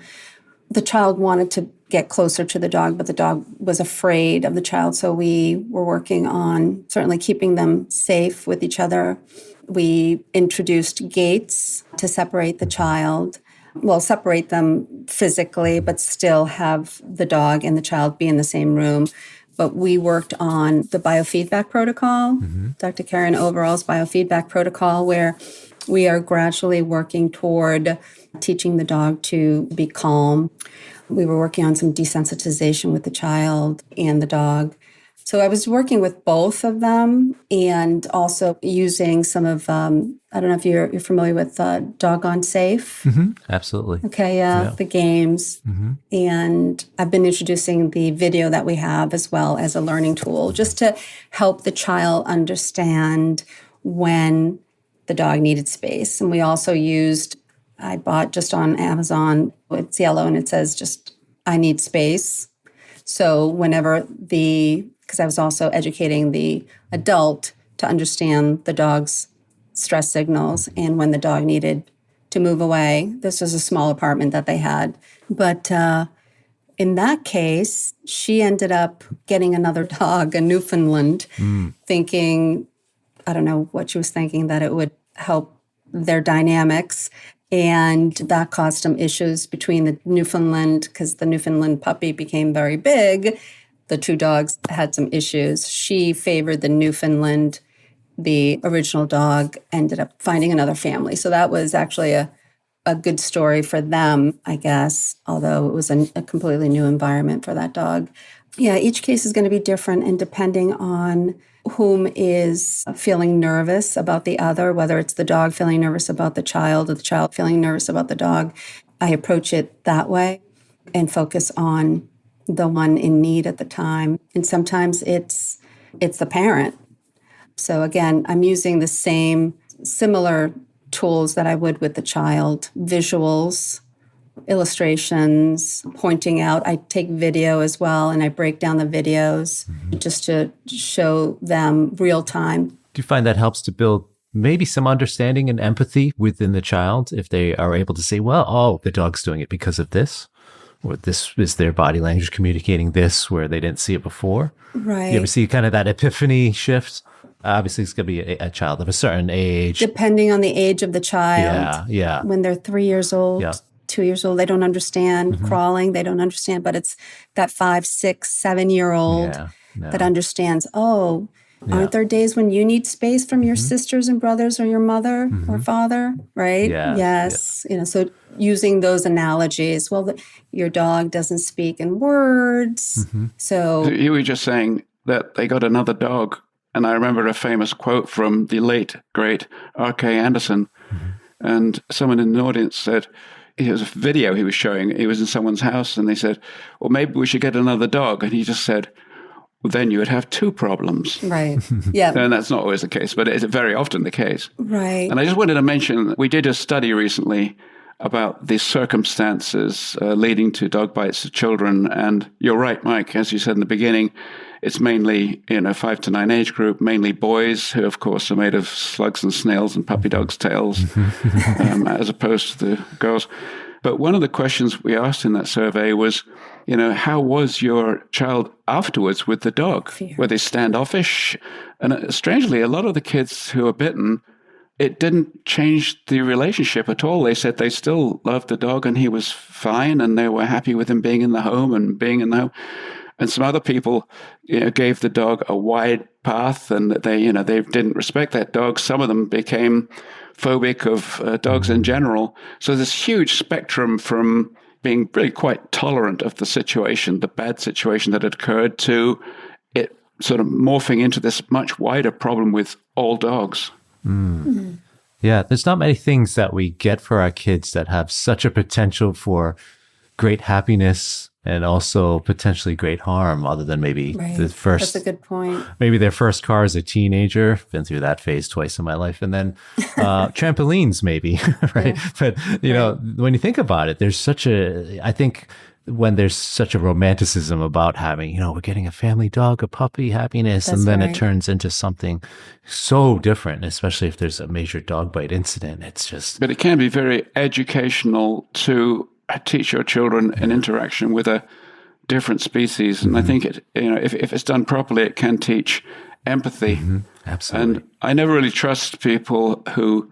the child wanted to get closer to the dog, but the dog was afraid of the child. So we were working on certainly keeping them safe with each other. We introduced gates to separate the child. Well, separate them physically, but still have the dog and the child be in the same room. But we worked on the biofeedback protocol, Dr. Karen Overall's biofeedback protocol, where we are gradually working toward teaching the dog to be calm. We were working on some desensitization with the child and the dog. So I was working with both of them and also using some of, I don't know if you're familiar with Doggone Safe. Absolutely. Okay, the games. And I've been introducing the video that we have as well as a learning tool just to help the child understand when the dog needed space. And we also used, I bought just on Amazon, it's yellow and it says just, I need space. So whenever because I was also educating the adult to understand the dog's stress signals and when the dog needed to move away. This was a small apartment that they had. But in that case, she ended up getting another dog, a Newfoundland, thinking, I don't know what she was thinking, that it would help their dynamics. And that caused some issues between the Newfoundland, because the Newfoundland puppy became very big. The two dogs had some issues. She favored the Newfoundland. The original dog ended up finding another family. So that was actually a good story for them, I guess, although it was a completely new environment for that dog. Yeah, each case is going to be different, and depending on whom is feeling nervous about the other, whether it's the dog feeling nervous about the child or the child feeling nervous about the dog, I approach it that way and focus on the one in need at the time. And sometimes it's the parent. So again, I'm using the similar tools that I would with the child, visuals, illustrations, pointing out. I take video as well, and I break down the videos just to show them real time. Do you find that helps to build maybe some understanding and empathy within the child if they are able to say, well, oh, the dog's doing it because of this, or this is their body language communicating this where they didn't see it before? Right. You ever see kind of that epiphany shift? Obviously, it's going to be a child of a certain age. Depending on the age of the child. Yeah. When they're 3 years old, 2 years old, they don't understand crawling. They don't understand, but it's that 5, 6, 7-year-old that understands, aren't there days when you need space from your sisters and brothers or your mother or father, right? Yes. So using those analogies, your dog doesn't speak in words. So you were just saying that they got another dog. And I remember a famous quote from the late, great R.K. Anderson. And someone in the audience said, it was a video he was showing. He was in someone's house and they said, well, maybe we should get another dog. And he just said, well, then you would have two problems. Right. Yeah. And that's not always the case, but it's very often the case. Right. And I just wanted to mention, we did a study recently about the circumstances leading to dog bites of children. And you're right, Mike, as you said in the beginning, It's mainly, 5 to 9 age group, mainly boys who, of course, are made of slugs and snails and puppy dogs' tails, as opposed to the girls. But one of the questions we asked in that survey was, how was your child afterwards with the dog? Fear. Were they standoffish? And strangely, a lot of the kids who were bitten, it didn't change the relationship at all. They said they still loved the dog and he was fine and they were happy with him being in the home and being in the home. And some other people, gave the dog a wide path and they didn't respect that dog. Some of them became phobic of dogs in general. So this huge spectrum from being really quite tolerant of the situation, the bad situation that had occurred, to it sort of morphing into this much wider problem with all dogs. Yeah, there's not many things that we get for our kids that have such a potential for great happiness and also potentially great harm, other than maybe the first. That's a good point. Maybe their first car as a teenager. Been through that phase twice in my life. And then trampolines, maybe, right? Yeah. But, when you think about it, I think when there's such a romanticism about having, we're getting a family dog, a puppy, happiness, and then it turns into something so different, especially if there's a major dog bite incident. It's just... But it can be very educational to teach your children an interaction with a different species. And I think if it's done properly, it can teach empathy. Absolutely. And I never really trust people who,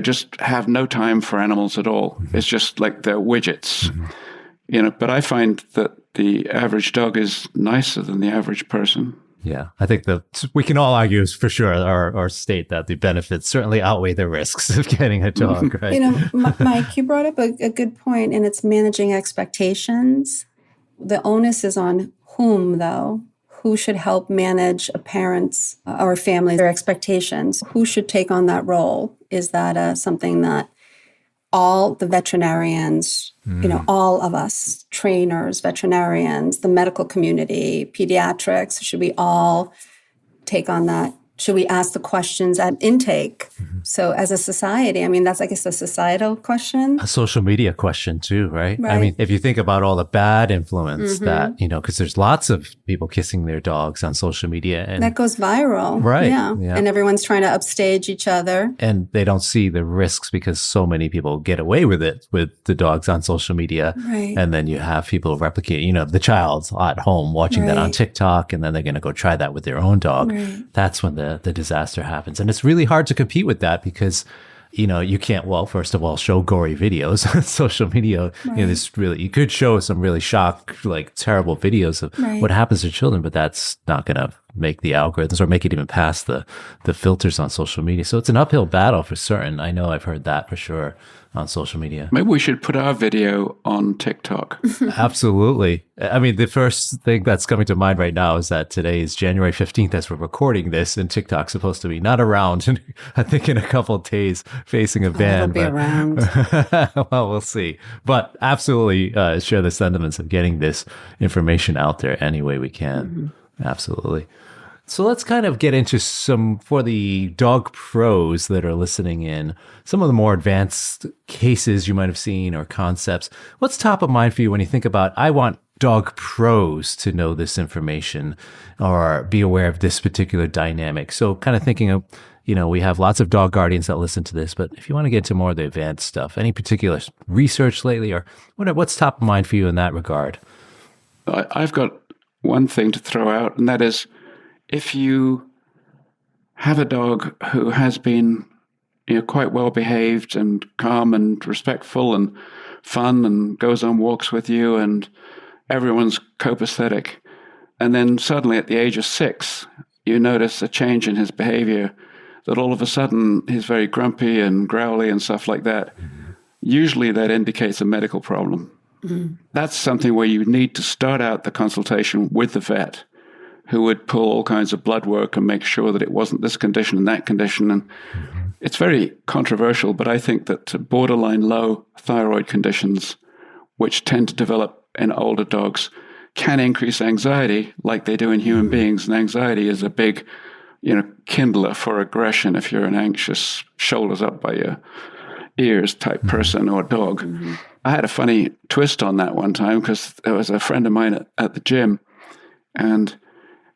just have no time for animals at all. It's just like they're widgets. But I find that the average dog is nicer than the average person. Yeah, I think we can all argue for sure or state that the benefits certainly outweigh the risks of getting a dog, right? Mike, you brought up a good point, and it's managing expectations. The onus is on whom, though? Who should help manage a parent's or family, their expectations? Who should take on that role? Is that something that all the veterinarians, all of us, trainers, veterinarians, the medical community, pediatrics, should we all take on that? Should we ask the questions at intake? So as a society, that's, I guess, a societal question. A social media question too, right? I mean, if you think about all the bad influence that, because there's lots of people kissing their dogs on social media. And that goes viral. Right. Yeah. And everyone's trying to upstage each other. And they don't see the risks because so many people get away with it with the dogs on social media. Right. And then you have people replicate, the child at home watching that on TikTok, and then they're going to go try that with their own dog. Right. That's when the disaster happens. And it's really hard to compete with that because, you can't, first of all, show gory videos on social media. Right. You could show some really terrible videos of what happens to children, but that's not going to make the algorithms or make it even past the filters on social media. So it's an uphill battle for certain. I know I've heard that for sure on social media. Maybe we should put our video on TikTok. Absolutely. The first thing that's coming to mind right now is that today is January 15th as we're recording this, and TikTok's supposed to be not around, I think, in a couple of days, facing a ban. It'll be around. Well, we'll see. But absolutely share the sentiments of getting this information out there any way we can. Absolutely. So let's kind of get into for the dog pros that are listening in, some of the more advanced cases you might have seen or concepts. What's top of mind for you when you think about, I want dog pros to know this information or be aware of this particular dynamic? So kind of thinking of, we have lots of dog guardians that listen to this, but if you want to get into more of the advanced stuff, any particular research lately or what's top of mind for you in that regard? I've got one thing to throw out, and that is, if you have a dog who has been quite well behaved and calm and respectful and fun and goes on walks with you and everyone's copacetic, and then suddenly at the age of 6, you notice a change in his behavior, that all of a sudden he's very grumpy and growly and stuff like that, usually that indicates a medical problem. That's something where you need to start out the consultation with the vet, who would pull all kinds of blood work and make sure that it wasn't this condition and that condition. And it's very controversial, but I think that borderline low thyroid conditions, which tend to develop in older dogs, can increase anxiety like they do in human beings. And anxiety is a big, kindler for aggression if you're an anxious, shoulders up by your ears type person or dog. I had a funny twist on that one time because there was a friend of mine at the gym, and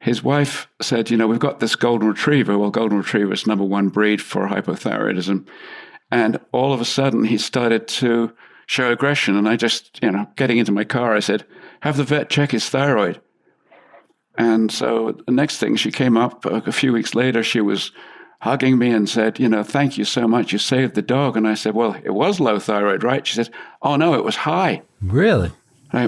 his wife said, we've got this golden retriever. Well, golden retriever is number one breed for hypothyroidism. And all of a sudden, he started to show aggression. And I just, getting into my car, I said, have the vet check his thyroid. And so the next thing, she came up a few weeks later, she was hugging me and said, thank you so much. You saved the dog. And I said, well, it was low thyroid, right? She said, oh, no, it was high. Really?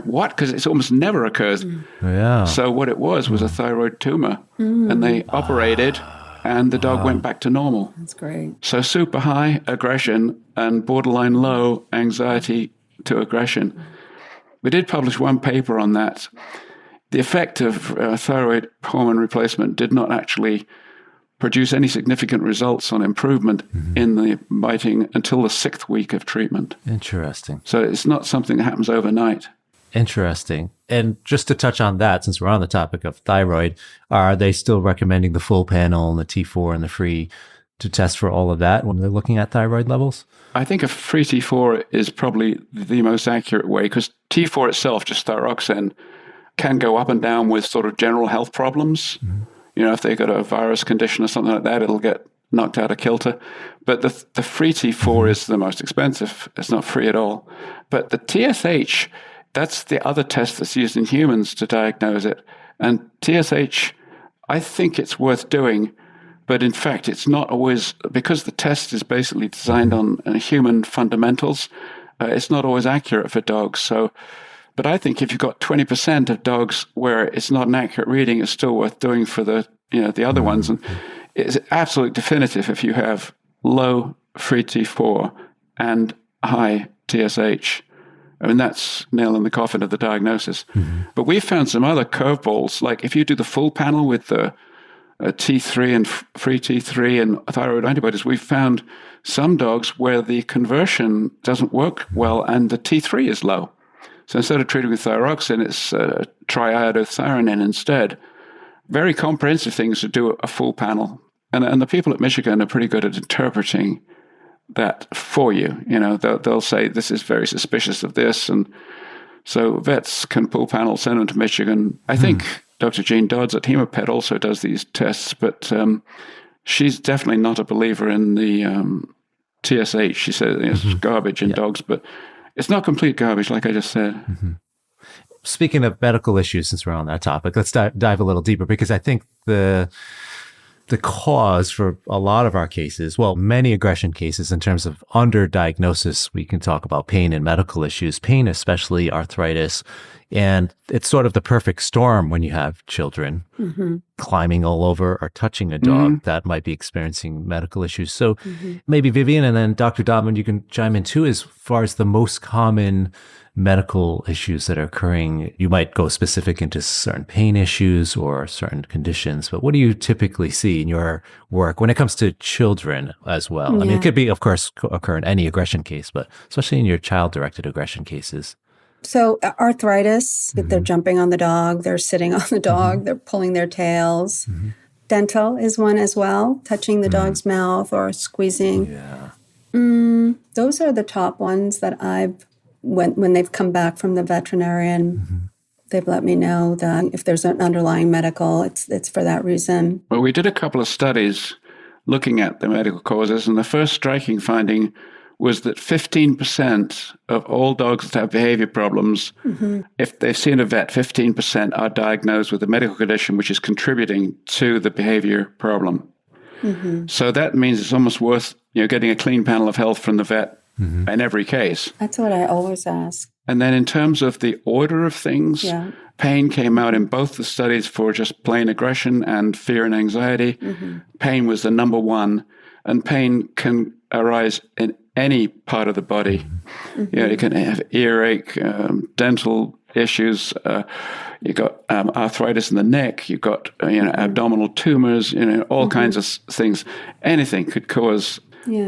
What? Because it almost never occurs. Yeah. So what it was a thyroid tumor. And they operated, and the dog went back to normal. That's great. So super high aggression and borderline low anxiety to aggression. We did publish one paper on that. The effect of thyroid hormone replacement did not actually produce any significant results on improvement in the biting until the 6th week of treatment. Interesting. So it's not something that happens overnight. Interesting. And just to touch on that, since we're on the topic of thyroid, are they still recommending the full panel and the T4 and the free to test for all of that when they're looking at thyroid levels? I think a free T4 is probably the most accurate way, because T4 itself, just thyroxine, can go up and down with sort of general health problems. If they got a virus condition or something like that, it'll get knocked out of kilter. But the free T4 is the most expensive. It's not free at all. But the TSH, that's the other test that's used in humans to diagnose it. And TSH, I think it's worth doing. But in fact, it's not always, because the test is basically designed on human fundamentals, it's not always accurate for dogs. But I think if you've got 20% of dogs where it's not an accurate reading, it's still worth doing for the other ones. And it's absolutely definitive if you have low free T4 and high TSH. I mean, that's nail in the coffin of the diagnosis. But we've found some other curveballs, like if you do the full panel with the T3 and free T3 and thyroid antibodies, we've found some dogs where the conversion doesn't work well and the T3 is low. So instead of treating with thyroxine, it's triiodothyronine instead. Very comprehensive things to do a full panel. And the people at Michigan are pretty good at interpreting that for you. They'll say, this is very suspicious of this. And so vets can pull panels, send them to Michigan. I think Dr. Jean Dodds at Hemopet also does these tests, but she's definitely not a believer in the TSH. She says it's garbage in dogs, but it's not complete garbage, like I just said. Speaking of medical issues, since we're on that topic, let's dive a little deeper, because I think the cause for a lot of our cases, well, many aggression cases in terms of underdiagnosis, we can talk about pain and medical issues, pain, especially arthritis. And it's sort of the perfect storm when you have children climbing all over or touching a dog that might be experiencing medical issues. So maybe Vivian and then Dr. Dodman, you can chime in too, as far as the most common medical issues that are occurring. You might go specific into certain pain issues or certain conditions, but what do you typically see in your work when it comes to children as well? I mean, it could be, of course, occur in any aggression case, but especially in your child-directed aggression cases. So arthritis, if they're jumping on the dog, they're sitting on the dog, they're pulling their tails. Dental is one as well, touching the dog's mouth or squeezing. Those are the top ones that I've, when they've come back from the veterinarian, they've let me know that if there's an underlying medical, it's for that reason. Well, we did a couple of studies looking at the medical causes, and the first striking finding was that 15% of all dogs that have behavior problems, if they've seen a vet, 15% are diagnosed with a medical condition which is contributing to the behavior problem. So that means it's almost worth getting a clean panel of health from the vet in every case. That's what I always ask. And then in terms of the order of things, pain came out in both the studies for just plain aggression and fear and anxiety. Pain was the number one, and pain can arise in any part of the body. You can have earache, dental issues. You got arthritis in the neck. You got abdominal tumors. All kinds of things. Anything could cause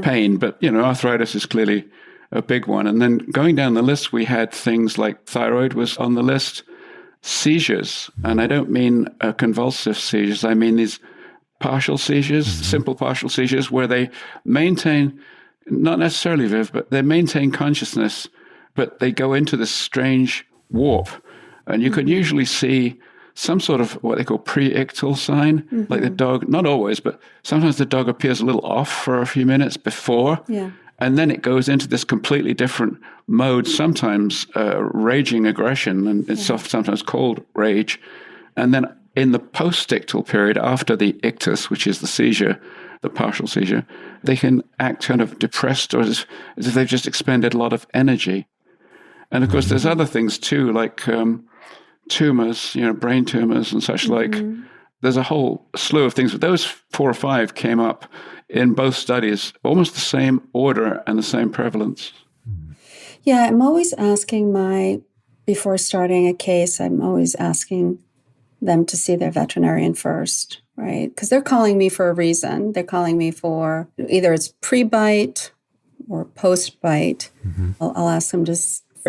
pain, but arthritis is clearly a big one. And then going down the list, we had things like thyroid was on the list, seizures, and I don't mean convulsive seizures. I mean these partial seizures, simple partial seizures, where they maintain, not necessarily, Viv, but they maintain consciousness, but they go into this strange warp. And you can usually see some sort of what they call pre-ictal sign. Like the dog, not always, but sometimes the dog appears a little off for a few minutes before. Yeah. And then it goes into this completely different mode, sometimes raging aggression, and it's sometimes called rage. And then in the post-ictal period, after the ictus, which is the seizure, the partial seizure, they can act kind of depressed or as if they've just expended a lot of energy. And of course, there's other things too, like tumors, brain tumors and such like. There's a whole slew of things, but those 4 or 5 came up in both studies, almost the same order and the same prevalence. Yeah, I'm always asking before starting a case, I'm always asking them to see their veterinarian first, right? Because they're calling me for a reason. They're calling me for either it's pre-bite or post-bite. I'll ask them to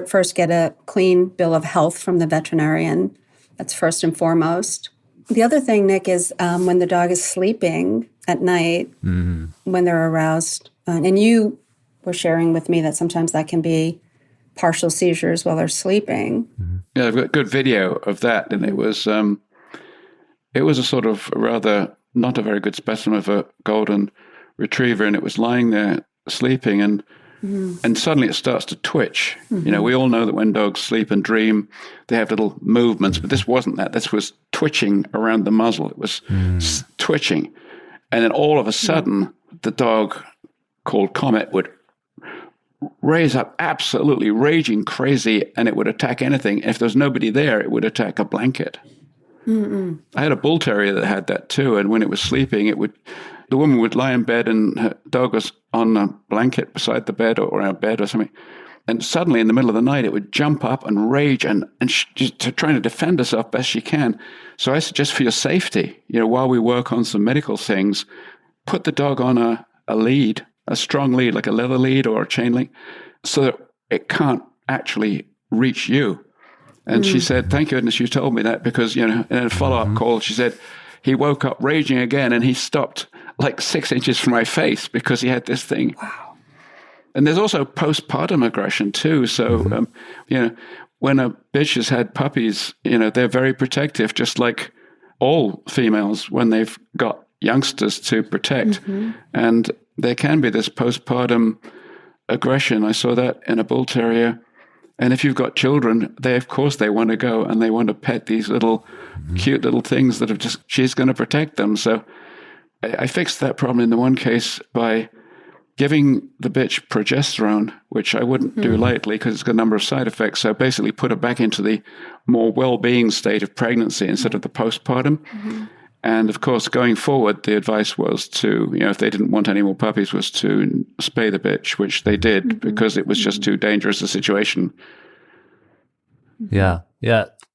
first get a clean bill of health from the veterinarian. That's first and foremost. The other thing, Nick, is when the dog is sleeping at night, when they're aroused, and you were sharing with me that sometimes that can be partial seizures while they're sleeping. Yeah, I've got a good video of that, and it was a sort of rather not a very good specimen of a golden retriever, and it was lying there sleeping, and suddenly it starts to twitch. We all know that when dogs sleep and dream, they have little movements, but this wasn't that. This was twitching around the muzzle. It was twitching. And then all of a sudden, the dog, called Comet, would raise up absolutely raging crazy, and it would attack anything. If there was nobody there, it would attack a blanket. I had a bull terrier that had that too, and when it was sleeping, the woman would lie in bed and her dog was on a blanket beside the bed or our bed or something. And suddenly in the middle of the night, it would jump up and rage and she's trying to defend herself best she can. So I suggest for your safety, while we work on some medical things, put the dog on a lead, a strong lead, like a leather lead or a chain link, so that it can't actually reach you. And she said, thank goodness you told me that, because, in a follow-up call, she said, he woke up raging again and he stopped like 6 inches from my face because he had this thing. Wow. And there's also postpartum aggression too. So, when a bitch has had puppies, they're very protective, just like all females when they've got youngsters to protect. And there can be this postpartum aggression. I saw that in a bull terrier. And if you've got children, they want to go and they want to pet these little cute little things that she's going to protect them. So I fixed that problem in the one case by giving the bitch progesterone, which I wouldn't do lightly because it's got a number of side effects. So basically put her back into the more well-being state of pregnancy instead of the postpartum. And of course, going forward, the advice was to, if they didn't want any more puppies, was to spay the bitch, which they did because it was just too dangerous a situation. Yeah.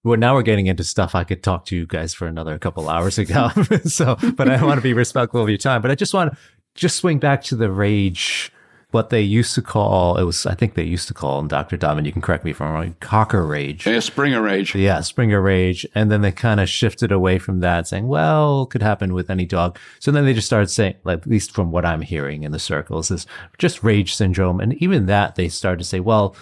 Well, now we're getting into stuff I could talk to you guys for another couple hours ago. But I want to be respectful of your time. But I just want to swing back to the rage, what they used to call, I think they used to call, and Dr. Dodman, you can correct me if I'm wrong, cocker rage. Yeah, Springer rage. Yeah, Springer rage. And then they kind of shifted away from that, saying, well, it could happen with any dog. So then they just started saying, like, at least from what I'm hearing in the circles, is just rage syndrome. And even that, they started to say, well,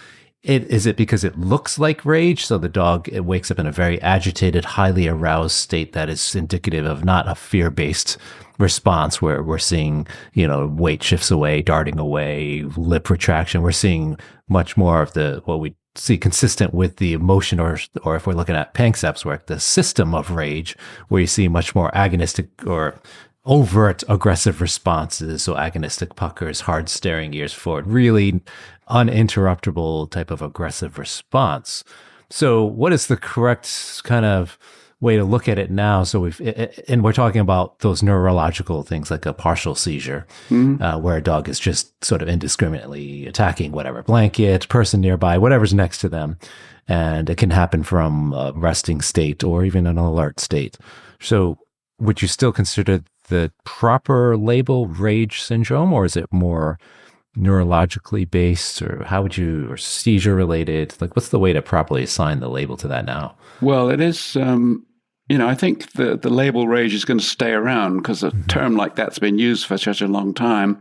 is it because it looks like rage? So the dog, it wakes up in a very agitated, highly aroused state that is indicative of not a fear-based response where we're seeing, weight shifts away, darting away, lip retraction. We're seeing much more of what we see consistent with the emotion, or if we're looking at Panksepp's work, the system of rage, where you see much more agonistic or overt aggressive responses. So agonistic puckers, hard staring ears forward, really uninterruptible type of aggressive response. So what is the correct kind of way to look at it now? So we're talking about those neurological things like a partial seizure, where a dog is just sort of indiscriminately attacking whatever blanket, person nearby, whatever's next to them. And it can happen from a resting state or even an alert state. So would you still consider the proper label rage syndrome, or is it more neurologically based, or or seizure related? Like, what's the way to properly assign the label to that now? Well, it is, I think the label rage is going to stay around because a term like that's been used for such a long time.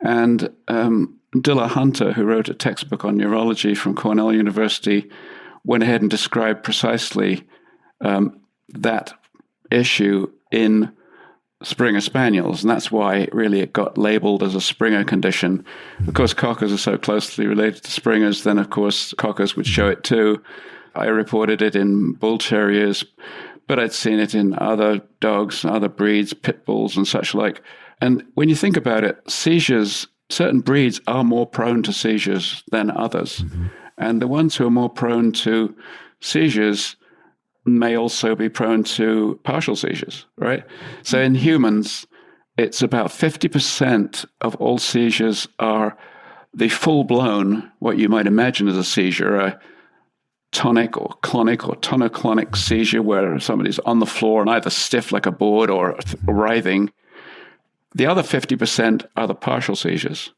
And Dilla Hunter, who wrote a textbook on neurology from Cornell University, went ahead and described precisely that issue in Springer Spaniels, and that's why really it got labeled as a Springer condition. Of course, Cockers are so closely related to Springers, then of course Cockers would show it too. I reported it in Bull Terriers, but I'd seen it in other dogs, other breeds, pit bulls and such like. And when you think about it, seizures, certain breeds are more prone to seizures than others. Mm-hmm. And the ones who are more prone to seizures may also be prone to partial seizures, right? So in humans, it's about 50% of all seizures are the full-blown, what you might imagine as a seizure, a tonic or clonic or tonoclonic seizure where somebody's on the floor and either stiff like a board or writhing. The other 50% are the partial seizures.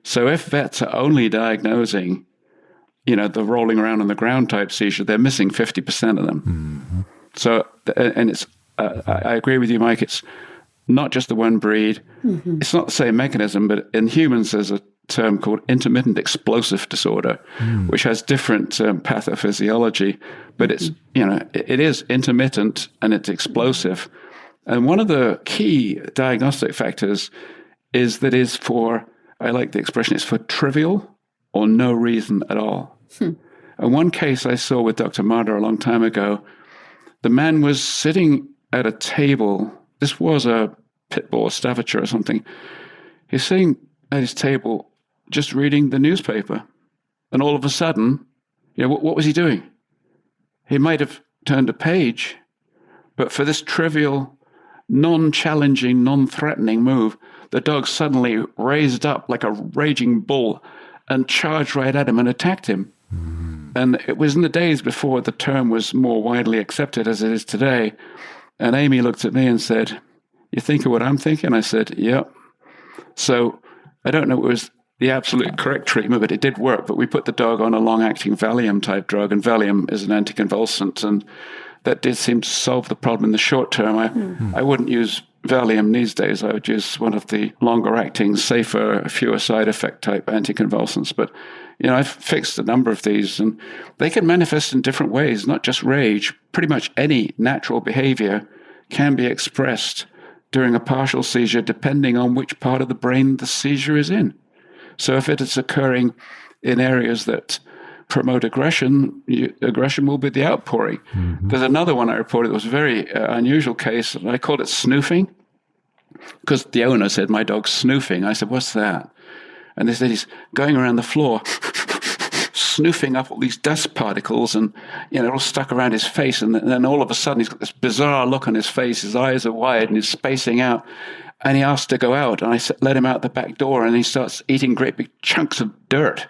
So if vets are only diagnosing the rolling around on the ground type seizure, they're missing 50% of them. Mm-hmm. So, and it's, I agree with you, Mike, it's not just the one breed. Mm-hmm. It's not the same mechanism, but in humans, there's a term called intermittent explosive disorder, which has different pathophysiology, but it's, it is intermittent and it's explosive. And one of the key diagnostic factors is that is for, I like the expression, it's for trivial or no reason at all. And one case I saw with Dr. Marder a long time ago, the man was sitting at a table. This was a pit bull, a Staffordshire or something. He's sitting at his table just reading the newspaper. And all of a sudden, what was he doing? He might have turned a page, but for this trivial, non-challenging, non-threatening move, the dog suddenly raised up like a raging bull and charged right at him and attacked him. Mm-hmm. And it was in the days before the term was more widely accepted as it is today. And Amy looked at me and said, "You think of what I'm thinking?" I said, "Yep." So I don't know if it was the absolute correct treatment, but it did work. But we put the dog on a long-acting Valium-type drug, and Valium is an anticonvulsant, and that did seem to solve the problem in the short term. I wouldn't use Valium these days. I would use one of the longer-acting, safer, fewer side effect type anticonvulsants. But I've fixed a number of these, and they can manifest in different ways, not just rage. Pretty much any natural behavior can be expressed during a partial seizure, depending on which part of the brain the seizure is in. So if it is occurring in areas that promote aggression, aggression will be the outpouring. Mm-hmm. There's another one I reported that was a very unusual case, and I called it snoofing, because the owner said, "My dog's snoofing." I said, "What's that?" And they said, "He's going around the floor, snoofing up all these dust particles, and they're all stuck around his face. And then all of a sudden, he's got this bizarre look on his face. His eyes are wide, and he's spacing out. And he asked to go out, and I let him out the back door, and he starts eating great big chunks of dirt."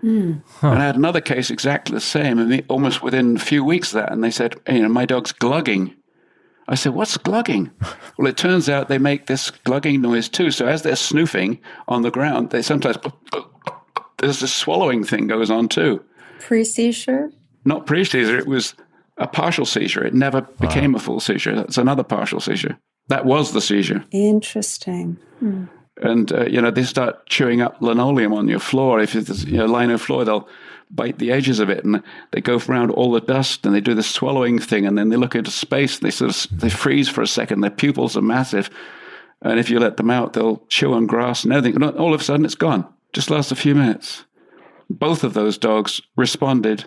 And I had another case exactly the same, and almost within a few weeks of that, and they said, "My dog's glugging." I said, "What's glugging?" Well, it turns out they make this glugging noise too. So as they're snoofing on the ground, they sometimes, there's this swallowing thing goes on too. Pre-seizure? Not pre-seizure. It was a partial seizure. It never became a full seizure. That's another partial seizure. That was the seizure. Interesting. And, they start chewing up linoleum on your floor. If it's lino floor, they'll bite the edges of it, and they go around all the dust, and they do this swallowing thing, and then they look into space, and they freeze for a second. Their pupils are massive. And if you let them out, they'll chew on grass and everything. And all of a sudden, it's gone. Just lasts a few minutes. Both of those dogs responded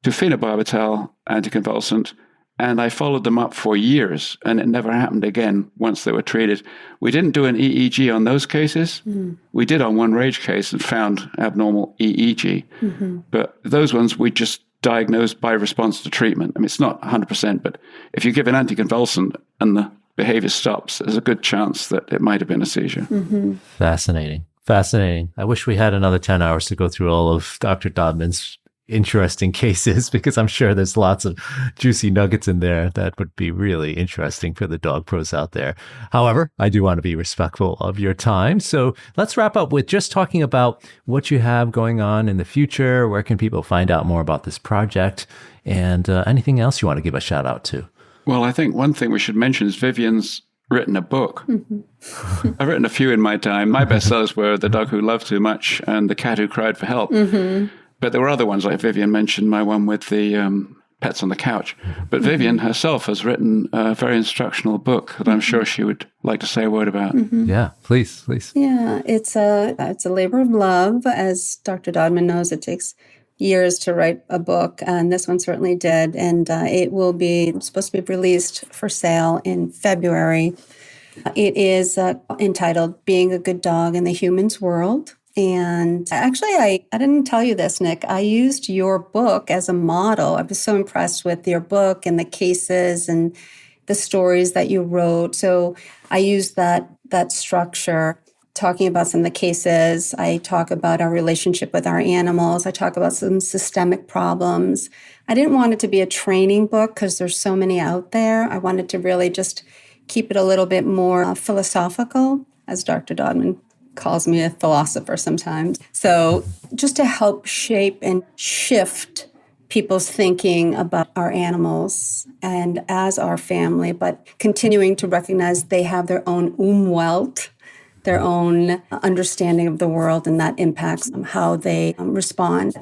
to phenobarbital anticonvulsant, and I followed them up for years, and it never happened again once they were treated. We didn't do an EEG on those cases. We did on one rage case and found abnormal EEG. But those ones we just diagnosed by response to treatment. I mean, it's not 100%, but if you give an anticonvulsant and the behavior stops, there's a good chance that it might have been a seizure. Fascinating. I wish we had another 10 hours to go through all of Dr. Dodman's interesting cases, because I'm sure there's lots of juicy nuggets in there that would be really interesting for the dog pros out there. However, I do want to be respectful of your time. So let's wrap up with just talking about what you have going on in the future. Where can people find out more about this project, and anything else you want to give a shout out to? Well, I think one thing we should mention is Vivian's written a book. I've written a few in my time. My bestsellers were The Dog Who Loved Too Much and The Cat Who Cried for Help. But there were other ones, like Vivian mentioned, my one with the pets on the couch. But Vivian herself has written a very instructional book that I'm sure she would like to say a word about. Yeah, please. Yeah, it's a labor of love. As Dr. Dodman knows, it takes years to write a book, and this one certainly did. And it will be supposed to be released for sale in February. It is entitled Being a Good Dog in the Human's World. And actually, I didn't tell you this, Nick. I used your book as a model. I was so impressed with your book and the cases and the stories that you wrote. So I used that structure, talking about some of the cases. I talk about our relationship with our animals. I talk about some systemic problems. I didn't want it to be a training book because there's so many out there. I wanted to really just keep it a little bit more philosophical, as Dr. Dodman calls me a philosopher sometimes. So just to help shape and shift people's thinking about our animals and as our family, but continuing to recognize they have their own Umwelt, their own understanding of the world, and that impacts how they respond.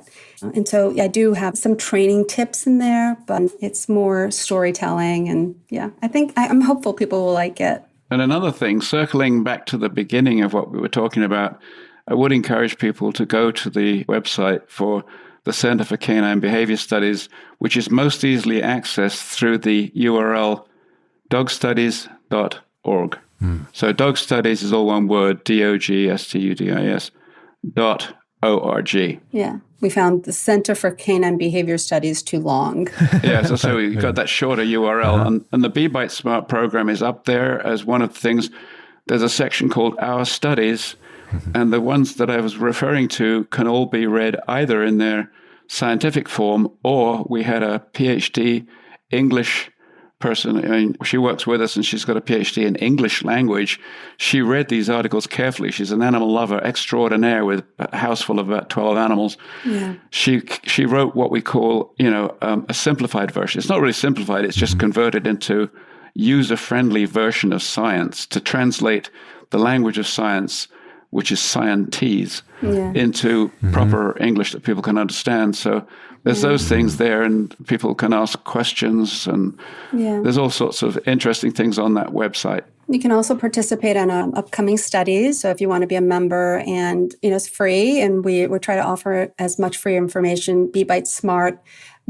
And so I do have some training tips in there, but it's more storytelling. And yeah, I'm hopeful people will like it. And another thing, circling back to the beginning of what we were talking about, I would encourage people to go to the website for the Center for Canine Behavior Studies, which is most easily accessed through the URL dogstudies.org. So Dog Studies is all one word, DOGSTUDIS.org. Yeah. We found the Center for Canine Behavior Studies too long. Yeah, so we got that shorter URL. And the Be BiteSmart program is up there as one of the things. There's a section called Our Studies, and the ones that I was referring to can all be read either in their scientific form, or we had a PhD English person. I mean, she works with us and she's got a PhD in English language. She read these articles carefully. She's an animal lover extraordinaire with a house full of about 12 animals. Yeah. She wrote what we call, a simplified version. It's not really simplified. It's just converted into user-friendly version of science to translate the language of science, which is scientese, into proper English that people can understand. So there's those things there, and people can ask questions, and there's all sorts of interesting things on that website. You can also participate in upcoming studies. So if you want to be a member, and it's free, and we try to offer as much free information. Be BiteSmart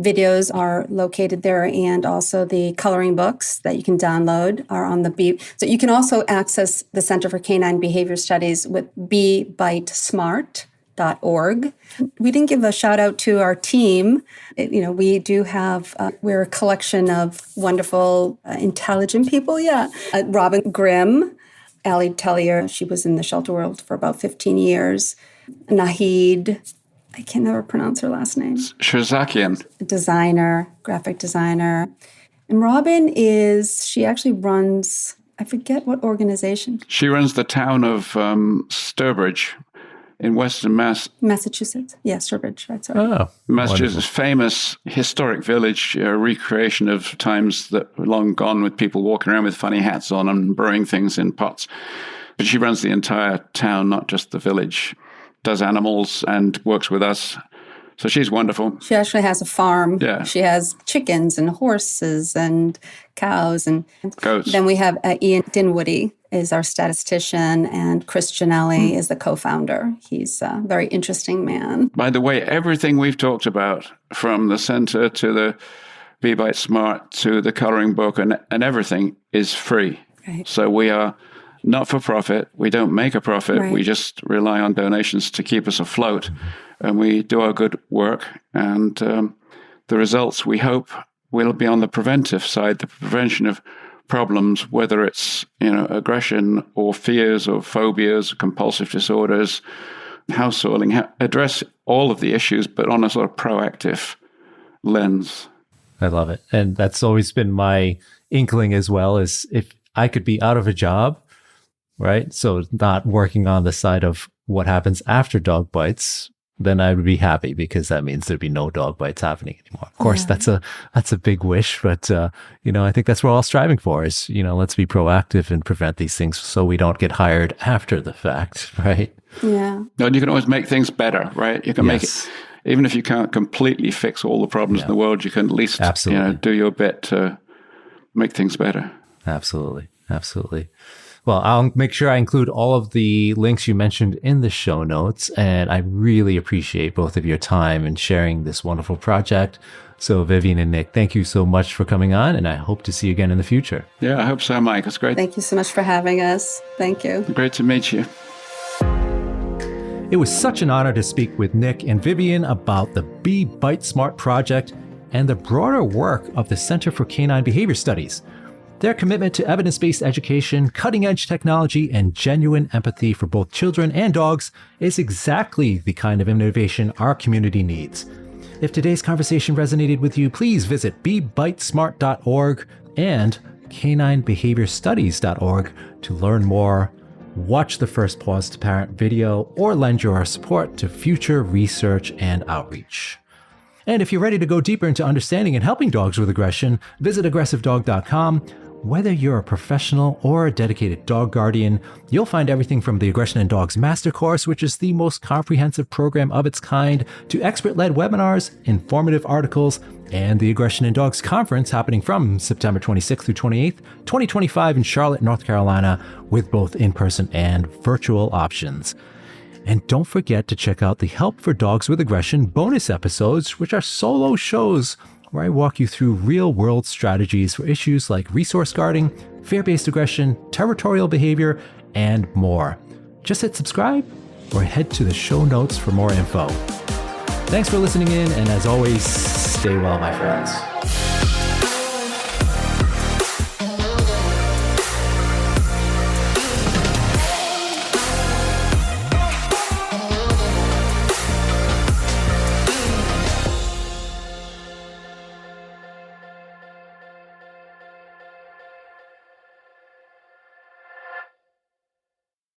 videos are located there, and also the coloring books that you can download are on the Be. So you can also access the Center for Canine Behavior Studies with Be BiteSmart.org. We didn't give a shout out to our team. We do have, we're a collection of wonderful, intelligent people. Yeah. Robin Grimm, Allie Tellier, she was in the shelter world for about 15 years. Nahid, I can never pronounce her last name. Shirzakian. Graphic designer. And Robin she actually runs, I forget what organization. She runs the town of Sturbridge in Western Massachusetts. Yeah, Sturbridge, that's right. Oh, Massachusetts, famous historic village, recreation of times that were long gone, with people walking around with funny hats on and brewing things in pots. But she runs the entire town, not just the village, does animals and works with us. So she's wonderful. She actually has a farm. Yeah. She has chickens and horses and cows and goats. Then we have Ian Dinwoody is our statistician, and Chris Janelli is the co-founder. He's a very interesting man. By the way, everything we've talked about, from the center to the Be BiteSmart to the coloring book and everything, is free. Right. So we are not for profit. We don't make a profit. Right. We just rely on donations to keep us afloat. And we do our good work. And the results, we hope, will be on the preventive side, the prevention of problems, whether it's aggression or fears or phobias, compulsive disorders, house soiling, address all of the issues, but on a sort of proactive lens. I love it. And that's always been my inkling as well, is if I could be out of a job, right? So not working on the side of what happens after dog bites, then I would be happy, because that means there'd be no dog bites happening anymore. Of course, that's a big wish, but I think that's what we're all striving for is, let's be proactive and prevent these things so we don't get hired after the fact, right? Yeah. And you can always make things better, right? You can make it. even if you can't completely fix all the problems in the world, you can at least do your bit to make things better. Absolutely. Absolutely. Well, I'll make sure I include all of the links you mentioned in the show notes. And I really appreciate both of your time and sharing this wonderful project. So Vivian and Nick, thank you so much for coming on, and I hope to see you again in the future. Yeah, I hope so, Mike. It's great. Thank you so much for having us. Thank you. Great to meet you. It was such an honor to speak with Nick and Vivian about the Be BiteSmart project and the broader work of the Center for Canine Behavior Studies. Their commitment to evidence-based education, cutting-edge technology, and genuine empathy for both children and dogs is exactly the kind of innovation our community needs. If today's conversation resonated with you, please visit BeBiteSmart.org and CanineBehaviorStudies.org to learn more, watch the First Pause to Parent video, or lend your support to future research and outreach. And if you're ready to go deeper into understanding and helping dogs with aggression, visit aggressivedog.com. Whether you're a professional or a dedicated dog guardian, you'll find everything from the Aggression in Dogs Master Course, which is the most comprehensive program of its kind, to expert-led webinars, informative articles, and the Aggression in Dogs Conference happening from September 26th through 28th, 2025 in Charlotte, North Carolina, with both in-person and virtual options. And don't forget to check out the Help for Dogs with Aggression bonus episodes, which are solo shows where I walk you through real-world strategies for issues like resource guarding, fear-based aggression, territorial behavior, and more. Just hit subscribe or head to the show notes for more info. Thanks for listening in, and as always, stay well, my friends.